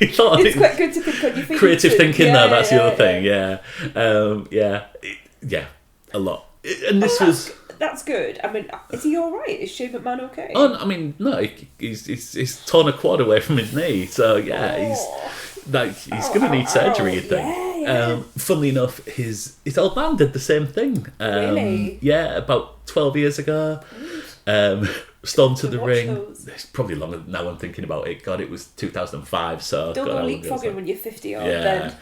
Speaker 2: It's quite good to think on your feet.
Speaker 3: Creative thinking, though, that's the other thing. A lot. And this was...
Speaker 2: That's good. I mean, is he all right? Is Shane McMahon okay?
Speaker 3: Oh, I mean, no, he's torn a quad away from his knee, so he's going to need surgery, you'd think.
Speaker 2: Yeah.
Speaker 3: Funnily enough, his old man did the same thing.
Speaker 2: Really?
Speaker 3: Yeah, about 12 years ago. Stormed to the ring.
Speaker 2: Those.
Speaker 3: It's probably longer now I'm thinking about it. God, it was 2005, so...
Speaker 2: Don't go leapfrogging when you're 50 old,
Speaker 3: then.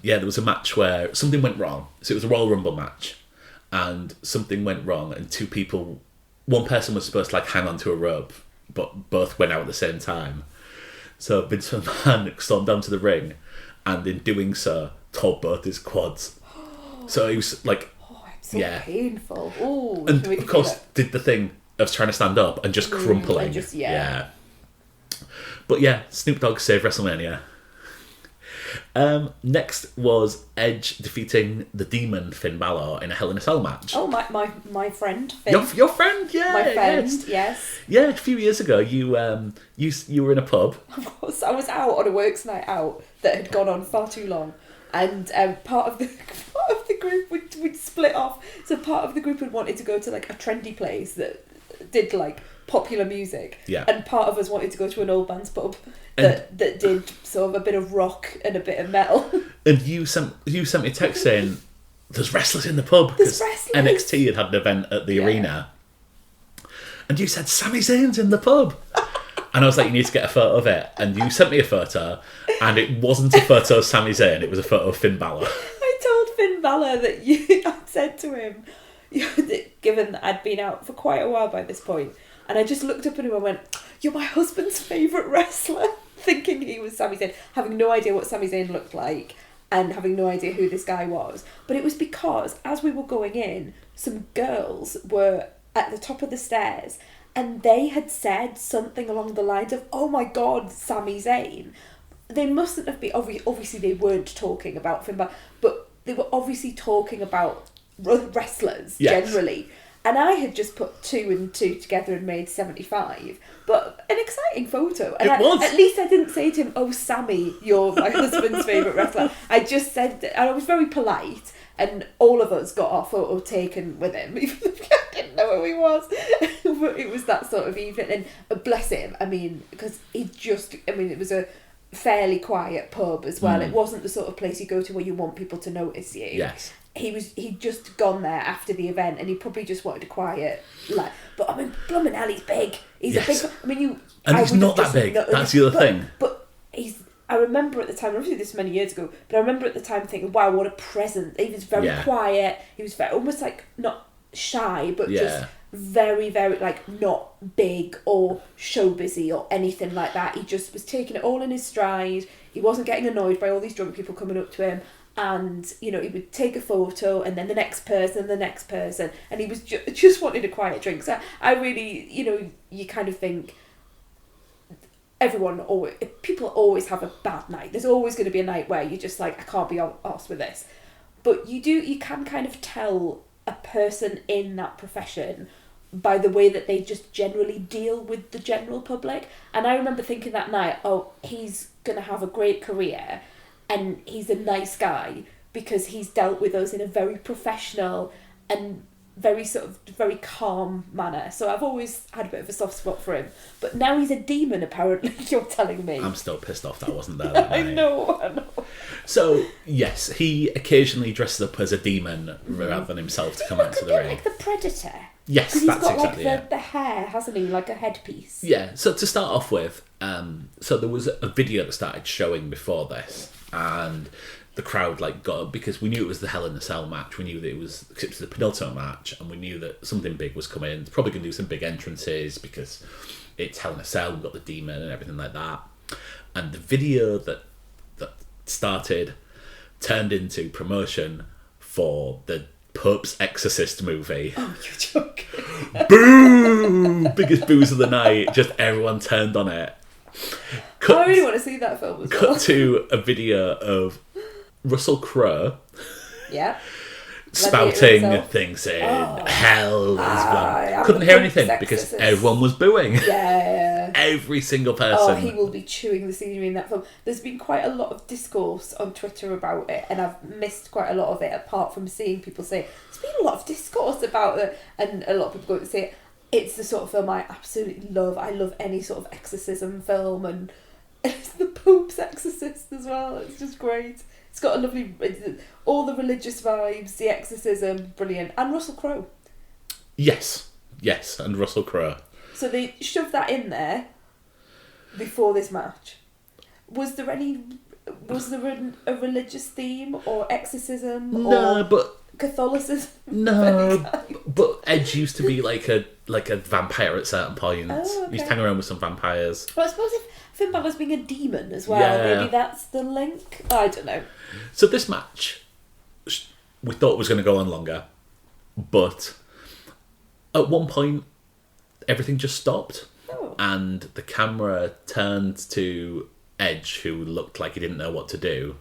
Speaker 3: There was a match where something went wrong. So it was a Royal Rumble match. And something went wrong, and one person was supposed to hang onto a rope, but both went out at the same time. So Vince McMahon stormed down to the ring, and in doing so, tore both his quads. So he was
Speaker 2: it's so painful. Ooh,
Speaker 3: and of course, did the thing of trying to stand up and just crumpling. But Snoop Dogg saved WrestleMania. Next was Edge defeating the Demon Finn Balor in a Hell in a Cell match.
Speaker 2: Oh, my friend Finn.
Speaker 3: Your friend, yeah.
Speaker 2: My friend, yes.
Speaker 3: Yeah, a few years ago, you were in a pub.
Speaker 2: I was out on a works night out that had gone on far too long, and part of the group would split off. So part of the group had wanted to go to a trendy place that did popular music, and part of us wanted to go to an old band's pub that did sort of a bit of rock and a bit of metal. And
Speaker 3: you sent me a text saying there's wrestlers in the pub because NXT had an event at the arena, and you said Sami Zayn's in the pub, and I was like, you need to get a photo of it, and you sent me a photo, and it wasn't a photo of Sami Zayn, it was a photo of Finn Balor.
Speaker 2: I told Finn Balor that I said to him, given that I'd been out for quite a while by this point, and I just looked up at him and went, "You're my husband's favourite wrestler," thinking he was Sami Zayn, having no idea what Sami Zayn looked like and having no idea who this guy was. But it was because, as we were going in, some girls were at the top of the stairs and they had said something along the lines of, "Oh my God, Sami Zayn." They mustn't have been, obviously they weren't talking about Finn Balor, but they were obviously talking about wrestlers generally. And I had just put 2 and 2 together and made 75. But an exciting photo. And at least I didn't say to him, "Oh, Sammy, you're my husband's favourite wrestler." I just said, and I was very polite, and all of us got our photo taken with him, even if I didn't know who he was. But it was that sort of evening. And bless him, I mean, because it was a fairly quiet pub as well. It wasn't the sort of place you go to where you want people to notice you.
Speaker 3: Yes.
Speaker 2: He'd just gone there after the event, and he probably just wanted a quiet, like. But I mean, blooming hell, he's big. He's a big. I mean,
Speaker 3: and he's not that big. That's the other thing.
Speaker 2: But he's. I remember at the time, obviously this many years ago, but I remember at the time thinking, wow, what a present. He was very quiet. He was very, almost like not shy, but just very, very, like, not big or show busy or anything like that. He just was taking it all in his stride. He wasn't getting annoyed by all these drunk people coming up to him. And, you know, he would take a photo, and then the next person, and he was just wanted a quiet drink. So I really, you know, you kind of think, people always have a bad night. There's always going to be a night where you're just like, I can't be arsed with this. But you can kind of tell a person in that profession by the way that they just generally deal with the general public. And I remember thinking that night, oh, he's going to have a great career, and he's a nice guy because he's dealt with us in a very professional and very calm manner. So I've always had a bit of a soft spot for him. But now he's a demon, apparently, you're telling me.
Speaker 3: I'm still pissed off that wasn't there that night.
Speaker 2: I know.
Speaker 3: So, yes, he occasionally dresses up as a demon rather than himself to come out to the ring.
Speaker 2: Like the Predator.
Speaker 3: Yes, that's
Speaker 2: got,
Speaker 3: exactly
Speaker 2: like, the hair, hasn't he? Like a headpiece.
Speaker 3: Yeah, so to start off with, so there was a video that started showing before this, and the crowd got up because we knew it was the Hell in a Cell match. We knew that it was the penultimate match, and we knew that something big was coming. It's probably going to do some big entrances because it's Hell in a Cell. We've got the demon and everything like that. And the video that started turned into promotion for the Pope's Exorcist movie.
Speaker 2: Oh, you're joking.
Speaker 3: Boo! Biggest booze of the night. Just everyone turned on it.
Speaker 2: I really want to see that film as well.
Speaker 3: Cut to a video of Russell Crowe spouting things in hell as well. Couldn't hear anything because everyone was booing.
Speaker 2: Yeah.
Speaker 3: Every single person.
Speaker 2: Oh, he will be chewing the scenery in that film. There's been quite a lot of discourse on Twitter about it, and I've missed quite a lot of it apart from seeing people say, there's been a lot of discourse about it, and a lot of people go to say it. It's the sort of film I absolutely love. I love any sort of exorcism film, and it's the Pope's Exorcist as well. It's just great. It's got a lovely, all the religious vibes, the exorcism, brilliant. And Russell Crowe.
Speaker 3: Yes, and Russell Crowe.
Speaker 2: So they shoved that in there before this match. Was there a religious theme or exorcism or Catholicism?
Speaker 3: No, but Edge used to be like a vampire at certain points.
Speaker 2: Oh, okay.
Speaker 3: He used to hang around with some vampires.
Speaker 2: Well, I suppose if Finn Balor's being a demon as well, maybe that's the link. I don't know.
Speaker 3: So this match, we thought was going to go on longer, but at one point, everything just stopped, and the camera turned to Edge, who looked like he didn't know what to do.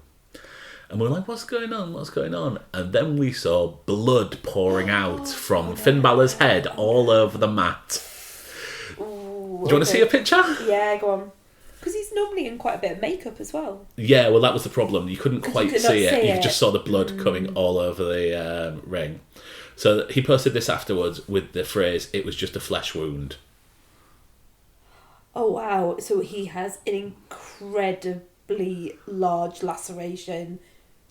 Speaker 3: And we were like, what's going on? And then we saw blood pouring out from Finn Balor's head all over the mat. Do you want to see a picture?
Speaker 2: Yeah, go on. Because he's normally in quite a bit of makeup as well.
Speaker 3: Yeah, well, that was the problem. You couldn't quite see it. You just saw the blood coming all over the ring. So he posted this afterwards with the phrase, "It was just a flesh wound."
Speaker 2: Oh, wow. So he has an incredibly large laceration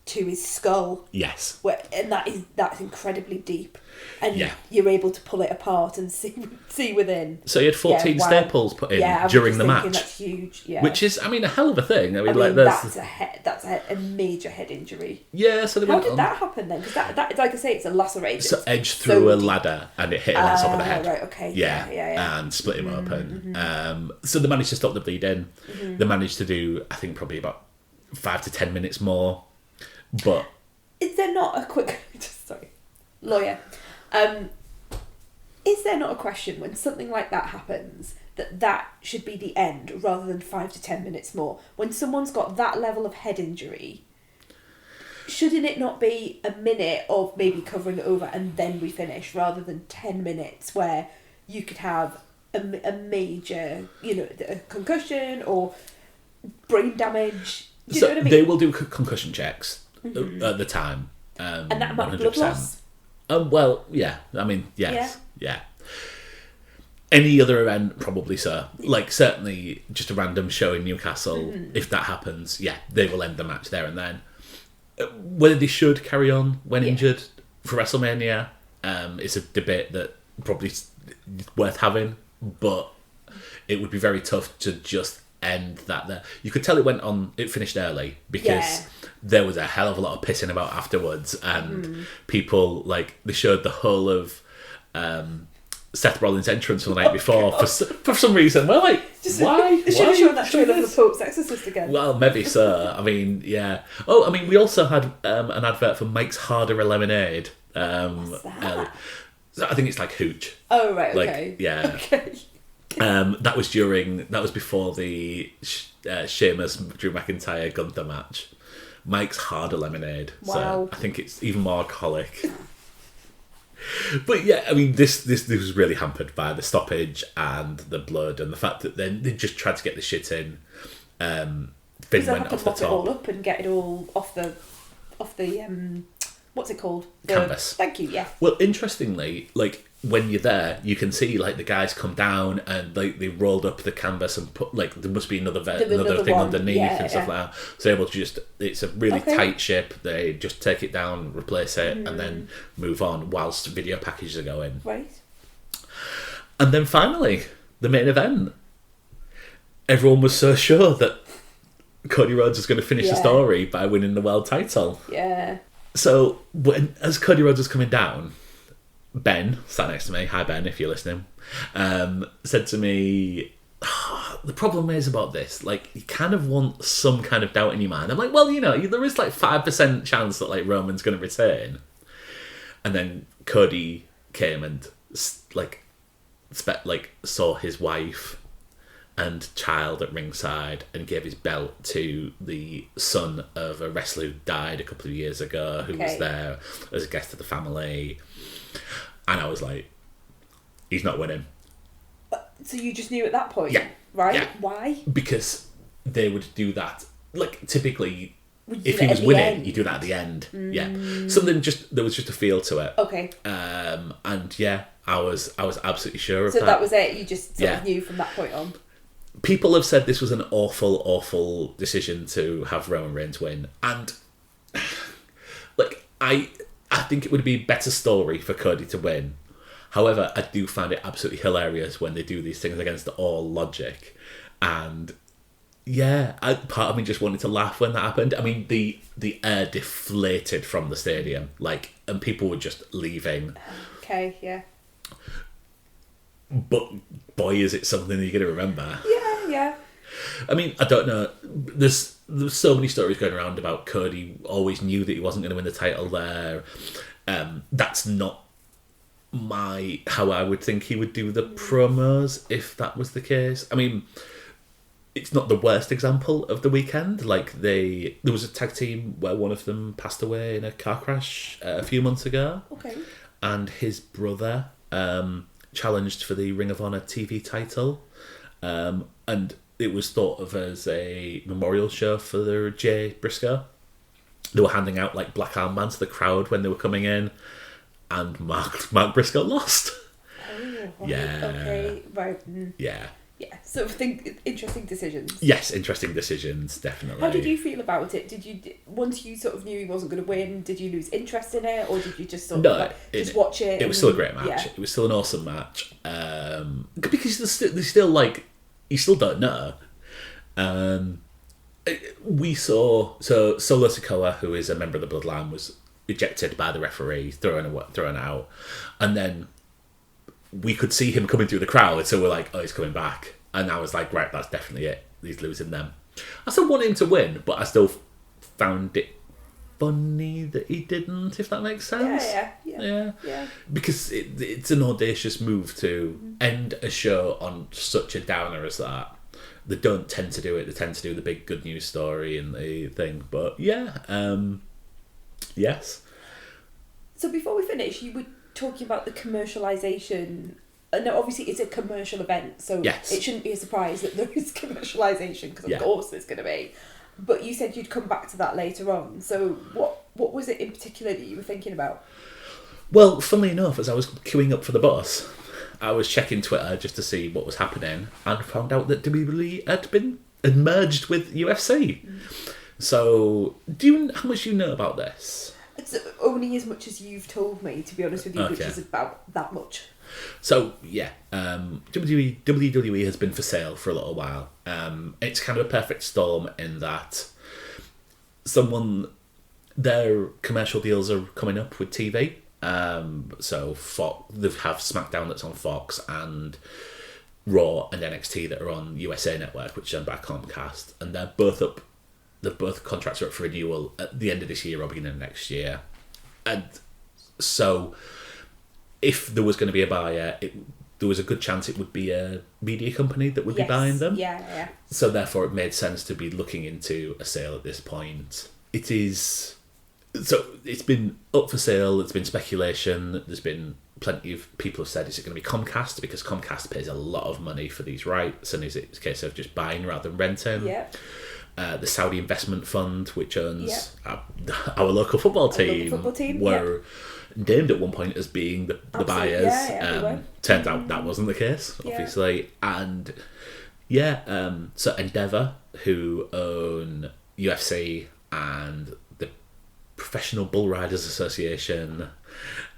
Speaker 2: to his skull.
Speaker 3: Yes.
Speaker 2: And that's incredibly deep. And you're able to pull it apart and see within.
Speaker 3: So he had 14 staples put in during the match.
Speaker 2: That's huge. Yeah.
Speaker 3: Which is, a hell of a thing.
Speaker 2: That's a major head injury.
Speaker 3: Yeah. So
Speaker 2: how did that happen then? Because that, like I say, it's a laceration.
Speaker 3: So Edge threw a ladder and it hit him on top of the head.
Speaker 2: Right. Okay.
Speaker 3: Yeah. And split him open. So they managed to stop the bleeding. They managed to do, I think, probably about 5 to 10 minutes more. But
Speaker 2: is there not a quick... Sorry. Lawyer. Is there not a question when something like that happens that should be the end rather than 5 to 10 minutes more? When someone's got that level of head injury, shouldn't it not be a minute of maybe covering it over and then we finish rather than 10 minutes where you could have a major, a concussion or brain damage? Do you know what I mean?
Speaker 3: They will do concussion checks at the time.
Speaker 2: And that amount of blood loss?
Speaker 3: Well, yeah. I mean, yes. Yeah. Any other event, probably so. Like, certainly just a random show in Newcastle, if that happens, yeah, they will end the match there and then. Whether they should carry on when injured for WrestleMania is a debate that probably is worth having, but it would be very tough to just end that there. You could tell it finished early because there was a hell of a lot of pissing about afterwards, and people, like, they showed the whole of Seth Rollins' entrance from the night before for some reason. Well, like, why?
Speaker 2: They should have shown that trailer for the Pope's Exorcist again.
Speaker 3: Well, maybe so. I mean, yeah. Oh, I mean, we also had an advert for Mike's Harder Lemonade.
Speaker 2: What's that?
Speaker 3: I think it's like Hooch.
Speaker 2: Oh, right,
Speaker 3: like,
Speaker 2: okay.
Speaker 3: Yeah.
Speaker 2: Okay.
Speaker 3: That was before the Sheamus Drew McIntyre Gunther match. Mike's Harder Lemonade.
Speaker 2: Wow.
Speaker 3: So I think it's even more alcoholic. But yeah, I mean, this was really hampered by the stoppage and the blood and the fact that then they just tried to get the shit in. Finn went off the top.
Speaker 2: It all up and get it all off the what's it called?
Speaker 3: Canvas.
Speaker 2: Thank you. Yeah.
Speaker 3: Well, interestingly, like, when you're there, you can see, like, the guys come down and, like, they rolled up the canvas and put, like, there must be another thing
Speaker 2: one
Speaker 3: underneath and stuff like that. So they're able to just, it's a really tight ship. They just take it down, replace it, and then move on whilst video packages are going.
Speaker 2: Right.
Speaker 3: And then finally, the main event. Everyone was so sure that Cody Rhodes was going to finish the story by winning the world title.
Speaker 2: Yeah.
Speaker 3: So as Cody Rhodes was coming down, Ben, sat next to me, hi Ben, if you're listening, said to me, the problem is about this, like, you kind of want some kind of doubt in your mind. I'm like, well, you know, there is like 5% chance that, like, Roman's going to return. And then Cody came and, like, saw his wife and child at ringside and gave his belt to the son of a wrestler who died a couple of years ago, who was there as a guest of the family. And I was like, he's not winning.
Speaker 2: So you just knew at that point?
Speaker 3: Yeah.
Speaker 2: Right?
Speaker 3: Yeah.
Speaker 2: Why?
Speaker 3: Because they would do that. Like, typically, if he was winning, he'd do that at the end. Yeah. There was just a feel to it.
Speaker 2: Okay.
Speaker 3: And yeah, I was absolutely sure of that.
Speaker 2: So that was it? You just sort of knew from that point on?
Speaker 3: People have said this was an awful, awful decision to have Roman Reigns win. And, like, I think it would be a better story for Cody to win. However, I do find it absolutely hilarious when they do these things against all logic. And yeah, part of me just wanted to laugh when that happened. I mean, the air deflated from the stadium, like, and people were just leaving.
Speaker 2: Okay, yeah.
Speaker 3: But boy, is it something that you're going to remember.
Speaker 2: Yeah.
Speaker 3: I mean, I don't know. There's so many stories going around about Cody always knew that he wasn't going to win the title there. That's not how I would think he would do the promos if that was the case. I mean, it's not the worst example of the weekend. Like, there was a tag team where one of them passed away in a car crash a few months ago.
Speaker 2: Okay. And
Speaker 3: his brother challenged for the Ring of Honor TV title. And it was thought of as a memorial show for Jay Briscoe. They were handing out, like, black armbands to the crowd when they were coming in, and Mark Briscoe lost.
Speaker 2: Oh, right.
Speaker 3: Yeah.
Speaker 2: Okay, right.
Speaker 3: Yeah.
Speaker 2: Yeah, so interesting decisions.
Speaker 3: Yes, interesting decisions, definitely.
Speaker 2: How did you feel about it? Did you, once you sort of knew he wasn't going to win, did you lose interest in it, or did you just sort of just watch it?
Speaker 3: It was still a great match. Yeah. It was still an awesome match. Because there's still, like, you still don't know. We saw Solo Sikoa, who is a member of the Bloodline, was ejected by the referee, thrown out, and then we could see him coming through the crowd, so we're like, oh, he's coming back. And I was like, right, that's definitely it. He's losing them. I still wanted him to win, but I still found it funny that he didn't, if that makes sense. Yeah. Because it's an audacious move to end a show on such a downer as that. They don't tend to do it. They tend to do the big good news story and the thing. But yeah, yes.
Speaker 2: So before we finish, you were talking about the commercialisation. No, obviously it's a commercial event, so it shouldn't be a surprise that there is commercialisation, because of course there's going to be. But you said you'd come back to that later on. So what was it in particular that you were thinking about?
Speaker 3: Well, funnily enough, as I was queuing up for the bus, I was checking Twitter just to see what was happening and found out that WWE had merged with UFC. So, how much do you know about this?
Speaker 2: It's only as much as you've told me, to be honest with you, which is about that much. So,
Speaker 3: yeah, WWE has been for sale for a little while. It's kind of a perfect storm in that their commercial deals are coming up with TV. So they have SmackDown that's on Fox and Raw and NXT that are on USA Network, which is owned by Comcast, and they're both up. Both contracts are up for renewal at the end of this year or beginning of next year. And so, if there was going to be a buyer, there was a good chance it would be a media company that would be buying them.
Speaker 2: Yeah.
Speaker 3: So therefore, it made sense to be looking into a sale at this point. It's been up for sale. There's been speculation. There's been plenty of people have said, is it going to be Comcast? Because Comcast pays a lot of money for these rights, and is it a case of just buying rather than renting?
Speaker 2: Yeah.
Speaker 3: The Saudi Investment Fund, which owns our local football team, were named at one point as being the buyers. Turns out that wasn't the case, obviously. And so Endeavour, who own UFC and the Professional Bull Riders Association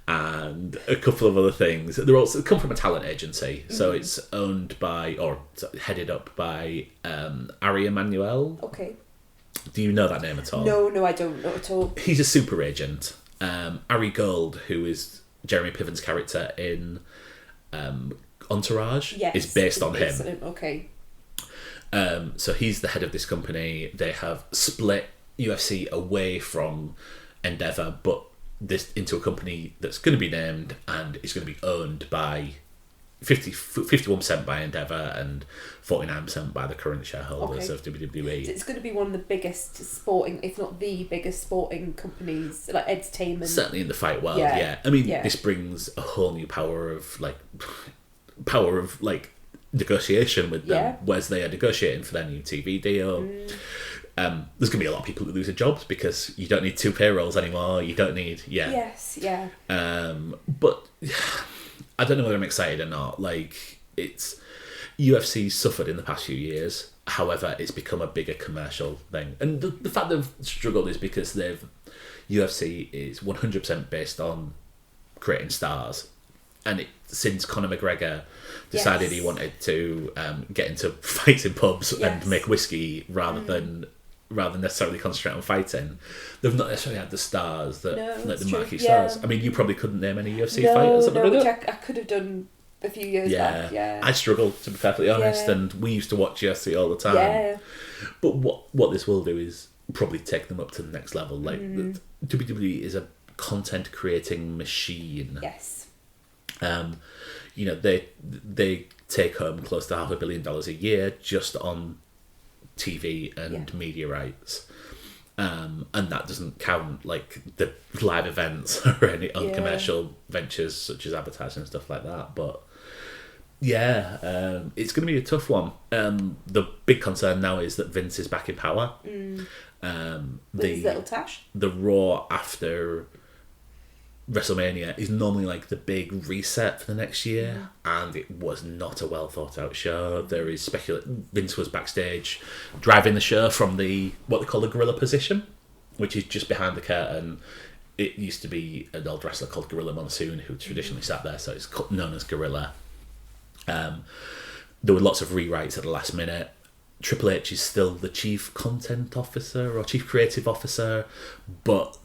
Speaker 3: and a couple of other things. They also come from a talent agency, so it's owned by, or headed up by, Ari Emanuel.
Speaker 2: Okay.
Speaker 3: Do you know that name at all?
Speaker 2: No, I don't know at all.
Speaker 3: He's a super agent. Ari Gold, who is Jeremy Piven's character in Entourage, is based on him.
Speaker 2: Okay.
Speaker 3: So he's the head of this company. They have split UFC away from Endeavour, but this into a company that's going to be named and is going to be owned by 51% by Endeavour and 49% by the current shareholders of WWE.
Speaker 2: It's going to be one of the biggest sporting, if not the biggest sporting companies, like entertainment.
Speaker 3: Certainly in the fight world, yeah. I mean, this brings a whole new power of negotiation with them, whereas they are negotiating for their new TV deal. There's going to be a lot of people that lose their jobs because you don't need 2 payrolls anymore. You don't need, but I don't know whether I'm excited or not. UFC's suffered in the past few years. However, it's become a bigger commercial thing. And the fact they've struggled is because UFC is 100% based on creating stars. And since Conor McGregor decided he wanted to get into fights in pubs and make whiskey rather than necessarily concentrate on fighting, they've not necessarily had the stars that the marquee stars. I mean, you probably couldn't name any UFC fighters.
Speaker 2: Which I could have done a few years back. Yeah, I
Speaker 3: struggled, to be perfectly honest, and we used to watch UFC all the time. Yeah. But what this will do is probably take them up to the next level. WWE is a content creating machine.
Speaker 2: Yes.
Speaker 3: They take home close to $500 million a year just on TV and media rights, and that doesn't count the live events or any other commercial ventures such as advertising and stuff like that. But it's going to be a tough one. The big concern now is that Vince is back in power.
Speaker 2: With his little tash.
Speaker 3: The Raw after Wrestlemania is normally the big reset for the next year, and it was not a well thought out show. There is Vince was backstage driving the show from what they call the gorilla position, which is just behind the curtain. It used to be an old wrestler called Gorilla Monsoon who traditionally sat there, so it's known as Gorilla. There were lots of rewrites at the last minute. Triple H is still the chief content officer or chief creative officer, but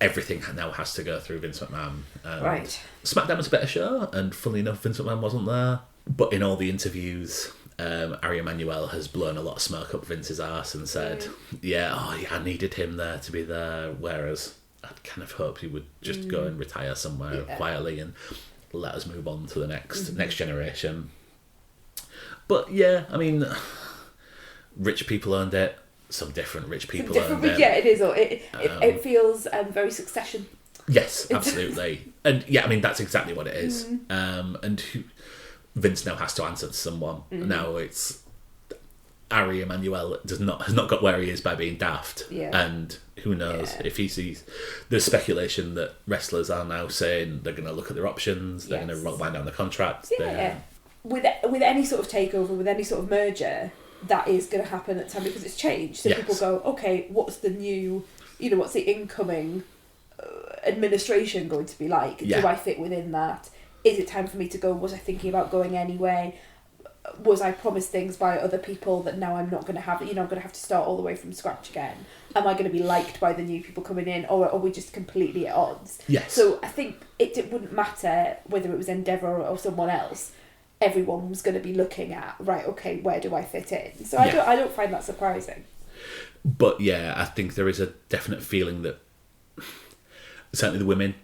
Speaker 3: everything now has to go through Vince McMahon.
Speaker 2: Right.
Speaker 3: SmackDown was a better show, and funnily enough, Vince McMahon wasn't there. But in all the interviews, Ari Emanuel has blown a lot of smoke up Vince's arse and said, I needed him there to be there, whereas I'd kind of hoped he would just go and retire somewhere quietly and let us move on to the next generation. But I mean, rich people owned it. Some different rich people owned it.
Speaker 2: Yeah, it is. It feels very Succession.
Speaker 3: Yes, absolutely. And I mean, that's exactly what it is. And Vince now has to answer to someone. Now it's Ari Emanuel has not got where he is by being daft.
Speaker 2: Yeah.
Speaker 3: And Who knows? If he sees... There's speculation that wrestlers are now saying they're going to look at their options, they're going to wind down the contracts.
Speaker 2: Yeah. With any sort of takeover, with any sort of merger, that is going to happen at the time because it's changed. So people go, okay, what's the new... what's the incoming administration going to be like? Do I fit within that? Is it time for me to go? Was I thinking about going anyway? Was I promised things by other people that now I'm not going to have? I'm going to have to start all the way from scratch again. Am I going to be liked by the new people coming in, or are we just completely at odds?
Speaker 3: Yes.
Speaker 2: So I think it wouldn't matter whether it was Endeavour or someone else. Everyone was going to be looking at, right, okay, where do I fit in? So I don't find that surprising.
Speaker 3: But yeah, I think there is a definite feeling that certainly the women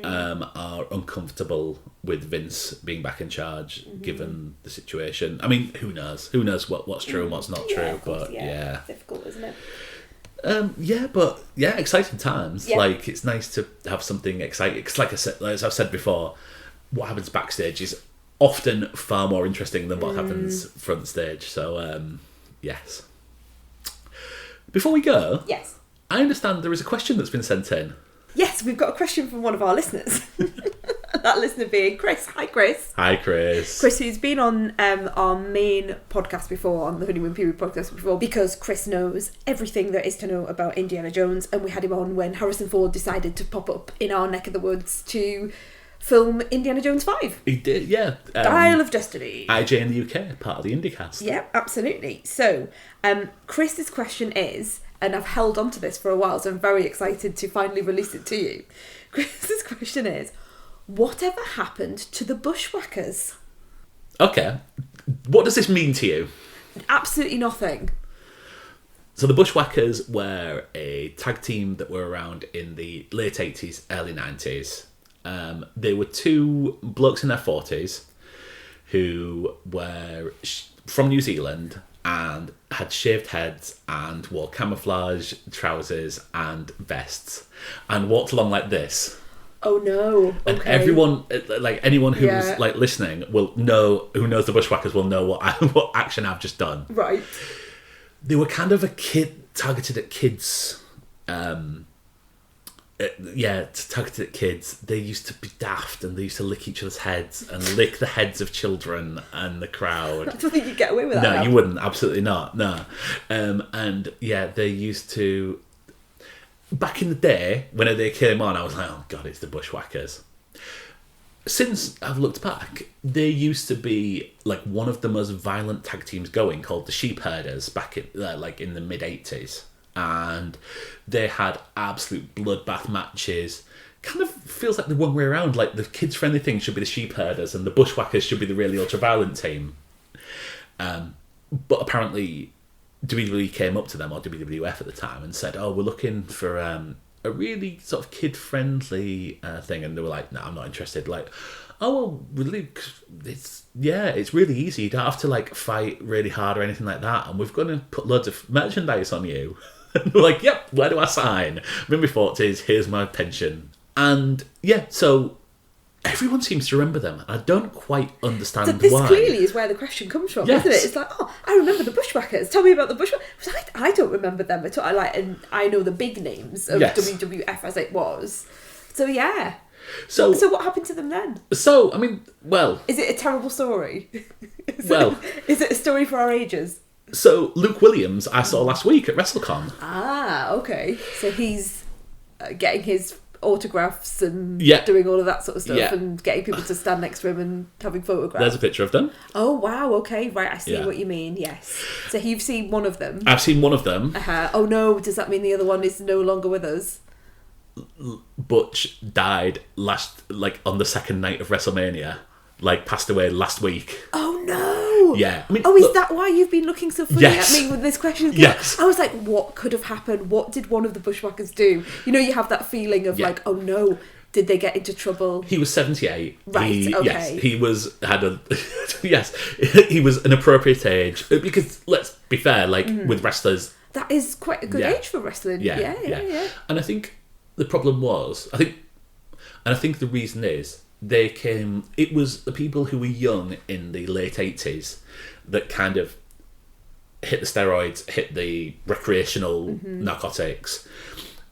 Speaker 3: are uncomfortable with Vince being back in charge, given the situation. I mean, who knows? Who knows what's true and what's not true? But
Speaker 2: it's difficult, isn't it?
Speaker 3: Exciting times.
Speaker 2: Yeah.
Speaker 3: Like, it's nice to have something exciting. Because, like I said, as I've said before, what happens backstage is often far more interesting than what happens front stage. So, yes. Before we go, I understand there is a question that's been sent in.
Speaker 2: Yes, we've got a question from one of our listeners. That listener being Chris. Hi, Chris.
Speaker 3: Hi, Chris.
Speaker 2: Chris, who's been on our main podcast before, on the Honeymoon Period podcast before, because Chris knows everything there is to know about Indiana Jones, and we had him on when Harrison Ford decided to pop up in our neck of the woods to film Indiana Jones 5.
Speaker 3: He did, yeah.
Speaker 2: Dial of Destiny.
Speaker 3: IJ in the UK, part of the Newcastle.
Speaker 2: Yeah, absolutely. So, Chris's question is, and I've held on to this for a while, so I'm very excited to finally release it to you. Chris's question is, whatever happened to the Bushwhackers?
Speaker 3: Okay. What does this mean to you?
Speaker 2: Absolutely nothing.
Speaker 3: So the Bushwhackers were a tag team that were around in the late 80s, early 90s. They were two blokes in their 40s who were from New Zealand and had shaved heads and wore camouflage trousers and vests and walked along like this.
Speaker 2: Oh no! Okay.
Speaker 3: And everyone, like anyone who's like listening, will know. Who knows the Bushwhackers will know what action I've just done.
Speaker 2: Right.
Speaker 3: They were kind of a kid targeted at kids. Targeted at kids. They used to be daft and they used to lick each other's heads and lick the heads of children and the crowd.
Speaker 2: I don't think you'd get away with that.
Speaker 3: No,
Speaker 2: now.
Speaker 3: You wouldn't. Absolutely not. No. And yeah, they used to... Back in the day, when they came on, I was like, oh God, it's the Bushwhackers. Since I've looked back, they used to be like one of the most violent tag teams going, called the Sheepherders, back in, in the mid-80s. And they had absolute bloodbath matches. Kind of feels like the one way around. Like, the kids-friendly thing should be the Sheepherders and the Bushwhackers should be the really ultra-violent team. But apparently WWE came up to them, or WWF at the time, and said, oh, we're looking for a really sort of kid-friendly thing. And they were like, no, I'm not interested. Like, oh, well, Luke, it's really easy. You don't have to, like, fight really hard or anything like that. And we're going to put loads of merchandise on you. And we're like, yep, where do I sign? I'm in my 40s, here's my pension. And, yeah, so everyone seems to remember them. I don't quite understand
Speaker 2: this
Speaker 3: why.
Speaker 2: Clearly is where the question comes from, isn't it? It's like, oh, I remember the Bushwhackers. Tell me about the Bushwhackers. I don't remember them at all. And I know the big names of WWF as it was. So, yeah. So what happened to them then?
Speaker 3: So, I mean, well...
Speaker 2: Is it a terrible story? Is it a story for our ages?
Speaker 3: So, Luke Williams, I saw last week at WrestleCon.
Speaker 2: Ah, okay. So he's getting his autographs and doing all of that sort of stuff and getting people to stand next to him and having photographs.
Speaker 3: There's a picture of them.
Speaker 2: Oh, wow, okay. Right, I see what you mean, yes. So you've seen one of them.
Speaker 3: I've seen one of them.
Speaker 2: Oh no, does that mean the other one is no longer with us?
Speaker 3: Butch died on the second night of WrestleMania. Passed away last week.
Speaker 2: Oh no!
Speaker 3: Yeah. I mean,
Speaker 2: is that why you've been looking so funny at me with this question?
Speaker 3: Yes.
Speaker 2: I was like, what could have happened? What did one of the Bushwhackers do? You have that feeling of like, oh no, did they get into trouble?
Speaker 3: He was 78.
Speaker 2: Right, okay.
Speaker 3: Yes, he was an appropriate age. Because, let's be fair, with wrestlers...
Speaker 2: That is quite a good age for wrestling. Yeah.
Speaker 3: And I think the problem was, I think the reason is, it was the people who were young in the late 80s that kind of hit the steroids, hit the recreational narcotics,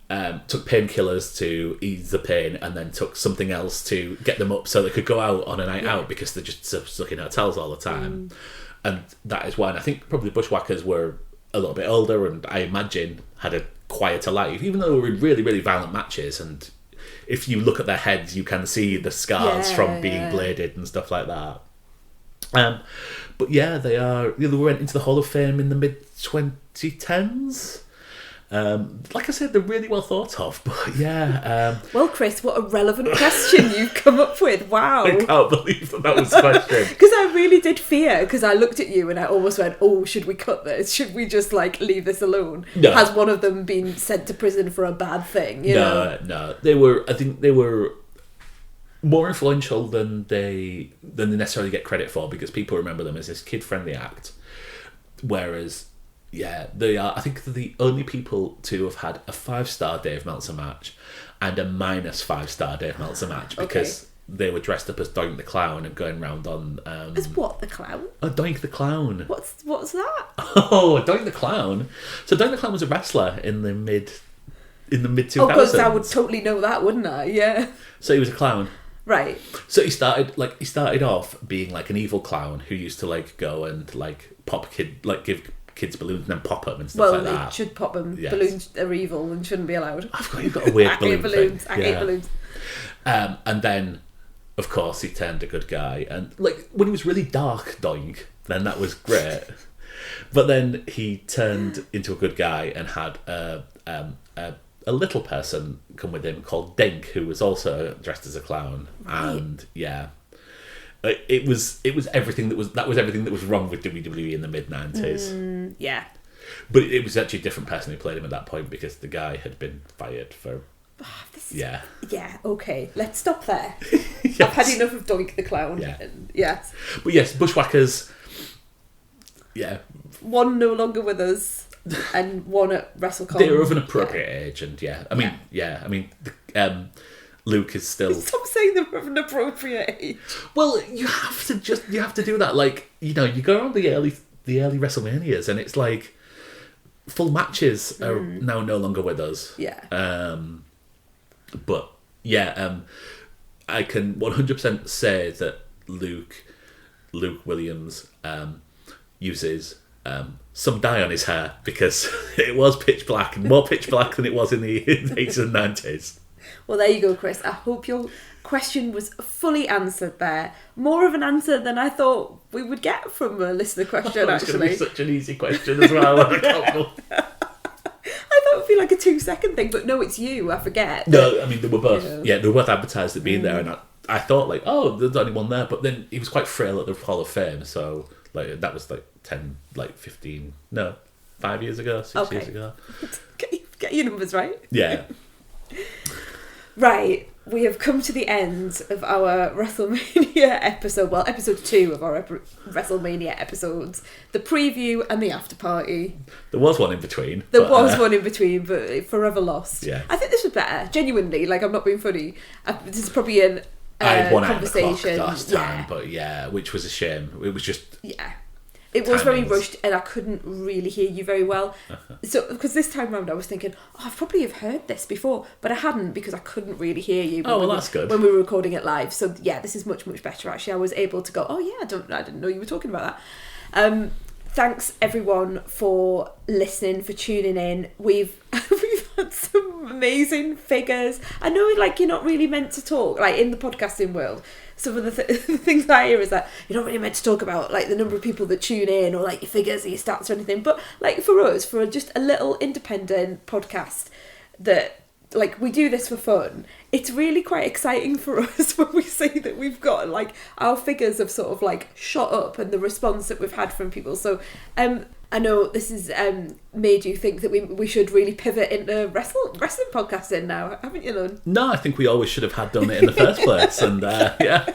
Speaker 3: took painkillers to ease the pain, and then took something else to get them up so they could go out on a night out because they're just stuck in hotels all the time. And that is why. And I think probably Bushwhackers were a little bit older, and I imagine had a quieter life, even though they were in really, really violent matches. And if you look at their heads, you can see the scars from being bladed and stuff like that. But yeah, they went into the Hall of Fame in the mid-2010s. Like I said, they're really well thought of, but yeah.
Speaker 2: Well, Chris, what a relevant question you've come up with. Wow.
Speaker 3: I can't believe that was the question.
Speaker 2: Because I really did fear, because I looked at you and I almost went, oh, should we cut this? Should we just, like, leave this alone?
Speaker 3: No.
Speaker 2: Has one of them been sent to prison for a bad thing? You know?
Speaker 3: No. I think they were more influential than they necessarily get credit for, because people remember them as this kid-friendly act. Whereas... yeah, they are. I think they're the only people to have had a 5-star Dave Meltzer match and a -5-star Dave Meltzer match, because they were dressed up as Doink the Clown and going round on.
Speaker 2: As what, the clown?
Speaker 3: Oh, Doink the Clown.
Speaker 2: What's that?
Speaker 3: Oh, Doink the Clown. So Doink the Clown was a wrestler in the mid 2000s.
Speaker 2: Oh, because I would totally know that, wouldn't I? Yeah.
Speaker 3: So he was a clown.
Speaker 2: Right.
Speaker 3: So he started off being like an evil clown who used to like go and like give kids balloons and then pop them and stuff like that.
Speaker 2: Well, they should pop them. Yes. Balloons are evil and shouldn't be allowed.
Speaker 3: You've got a weird balloon
Speaker 2: balloons.
Speaker 3: thing.
Speaker 2: I hate balloons.
Speaker 3: And then, of course, he turned a good guy. And like when he was really dark, Doink, then that was great. But then he turned into a good guy and had a little person come with him called Dink, who was also dressed as a clown. Right. And yeah. It was everything that was everything that was wrong with WWE in the mid-90s.
Speaker 2: Yeah.
Speaker 3: But it was actually a different person who played him at that point, because the guy had been fired for... Yeah,
Speaker 2: okay. Let's stop there.
Speaker 3: Yes.
Speaker 2: I've had enough of Doink the Clown.
Speaker 3: Yeah.
Speaker 2: Yes.
Speaker 3: But yes, Bushwhackers... Yeah.
Speaker 2: One no longer with us, and one at WrestleCon.
Speaker 3: They're of an appropriate age, and Luke is still...
Speaker 2: Stop saying they're of an appropriate age.
Speaker 3: Well, you have to do that. Like, you know, you go around the early WrestleManias, and it's like full matches are now no longer with us.
Speaker 2: Yeah.
Speaker 3: But yeah, I can 100% say that Luke Williams uses some dye on his hair, because it was pitch black, and more pitch black than it was in the 80s and 90s.
Speaker 2: Well, there you go, Chris. I hope your question was fully answered there. More of an answer than I thought we would get from a listener question,
Speaker 3: It's going to be such an easy question as well. I thought
Speaker 2: it would be like a 2-second thing, but no, it's you. I forget.
Speaker 3: No, I mean, they were both. Yeah, they were both advertised as being there, and I thought like, oh, there's only one there. But then he was quite frail at the Hall of Fame, so like that was like 5 years ago, 6 years ago.
Speaker 2: Get your numbers right.
Speaker 3: Yeah.
Speaker 2: Right, we have come to the end of our WrestleMania episode. Well, episode 2 of our WrestleMania episodes. The preview and the after party.
Speaker 3: There was one in between.
Speaker 2: There was one in between, but forever lost.
Speaker 3: Yeah.
Speaker 2: I think this was better. Genuinely, like, I'm not being funny. This is probably an
Speaker 3: I had one
Speaker 2: conversation.
Speaker 3: Out of the clock last time, but yeah, which was a shame. It was just...
Speaker 2: Yeah. It was very rushed, and I couldn't really hear you very well. So, because this time round I was thinking, I've probably have heard this before, but I hadn't, because I couldn't really hear you.
Speaker 3: That's good.
Speaker 2: When we were recording it live. So yeah, this is much, much better actually. I was able to go, I didn't know you were talking about that. Thanks everyone for listening, for tuning in. We've had some amazing figures. I know, like, you're not really meant to talk, like, in the podcasting world. Some of the things I hear is that you're not really meant to talk about, like, the number of people that tune in, or like your figures or your stats or anything. But like for us, for just a little independent podcast that, like, we do this for fun, it's really quite exciting for us when we see that we've got, like, our figures have sort of like shot up, and the response that we've had from people. So I know this has made you think that we should really pivot into wrestling podcasting now, haven't you, Lon?
Speaker 3: No, I think we always should have had done it in the first place, and yeah.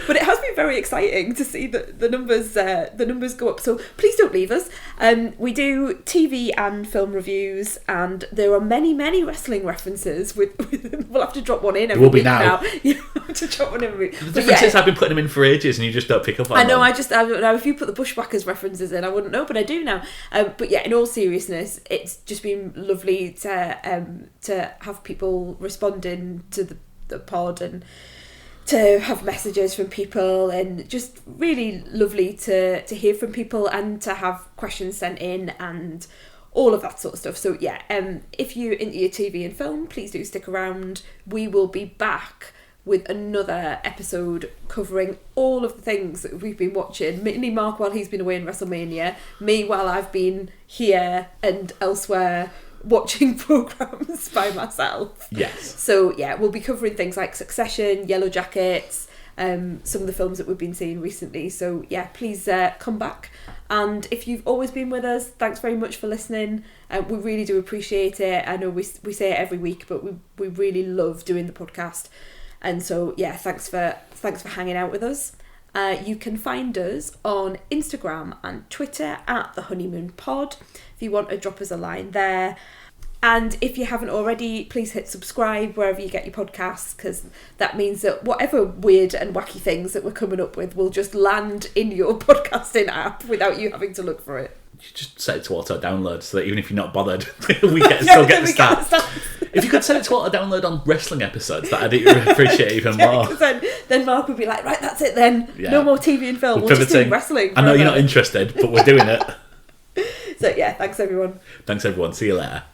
Speaker 2: But it has been very exciting to see the numbers go up. So please don't leave us. We do TV and film reviews, and there are many wrestling references. We'll have to drop one in every week now. to chop one every week.
Speaker 3: The difference is I've been putting them in for ages and you just don't pick up on them.
Speaker 2: I know, I don't know. If you put the Bushwhackers references in, I wouldn't know, but I do now. But yeah, in all seriousness, it's just been lovely to have people responding to the pod and to have messages from people, and just really lovely to hear from people and to have questions sent in and all of that sort of stuff. So yeah, if you're into your TV and film, please do stick around. We will be back with another episode covering all of the things that we've been watching. Mainly Mark while he's been away in Wrestlemania, me while I've been here and elsewhere watching programmes by myself.
Speaker 3: Yes.
Speaker 2: So yeah, we'll be covering things like Succession, Yellow Jackets, some of the films that we've been seeing recently. So yeah, please come back. And if you've always been with us, thanks very much for listening. We really do appreciate it. I know we say it every week, but we really love doing the podcast. And so yeah, thanks for hanging out with us. You can find us on Instagram and Twitter at The Honeymoon Pod if you want to drop us a line there. And if you haven't already, please hit subscribe wherever you get your podcasts, because that means that whatever weird and wacky things that we're coming up with will just land in your podcasting app without you having to look for it.
Speaker 3: You just set it to auto-download so that even if you're not bothered, we still get the stats. If you could set it to auto-download on wrestling episodes, that I'd appreciate even more.
Speaker 2: Then Mark would be like, right, that's it then. Yeah. No more TV and film. We'll just do wrestling forever.
Speaker 3: I know you're not interested, but we're doing it.
Speaker 2: So yeah, thanks everyone.
Speaker 3: Thanks everyone. See you later.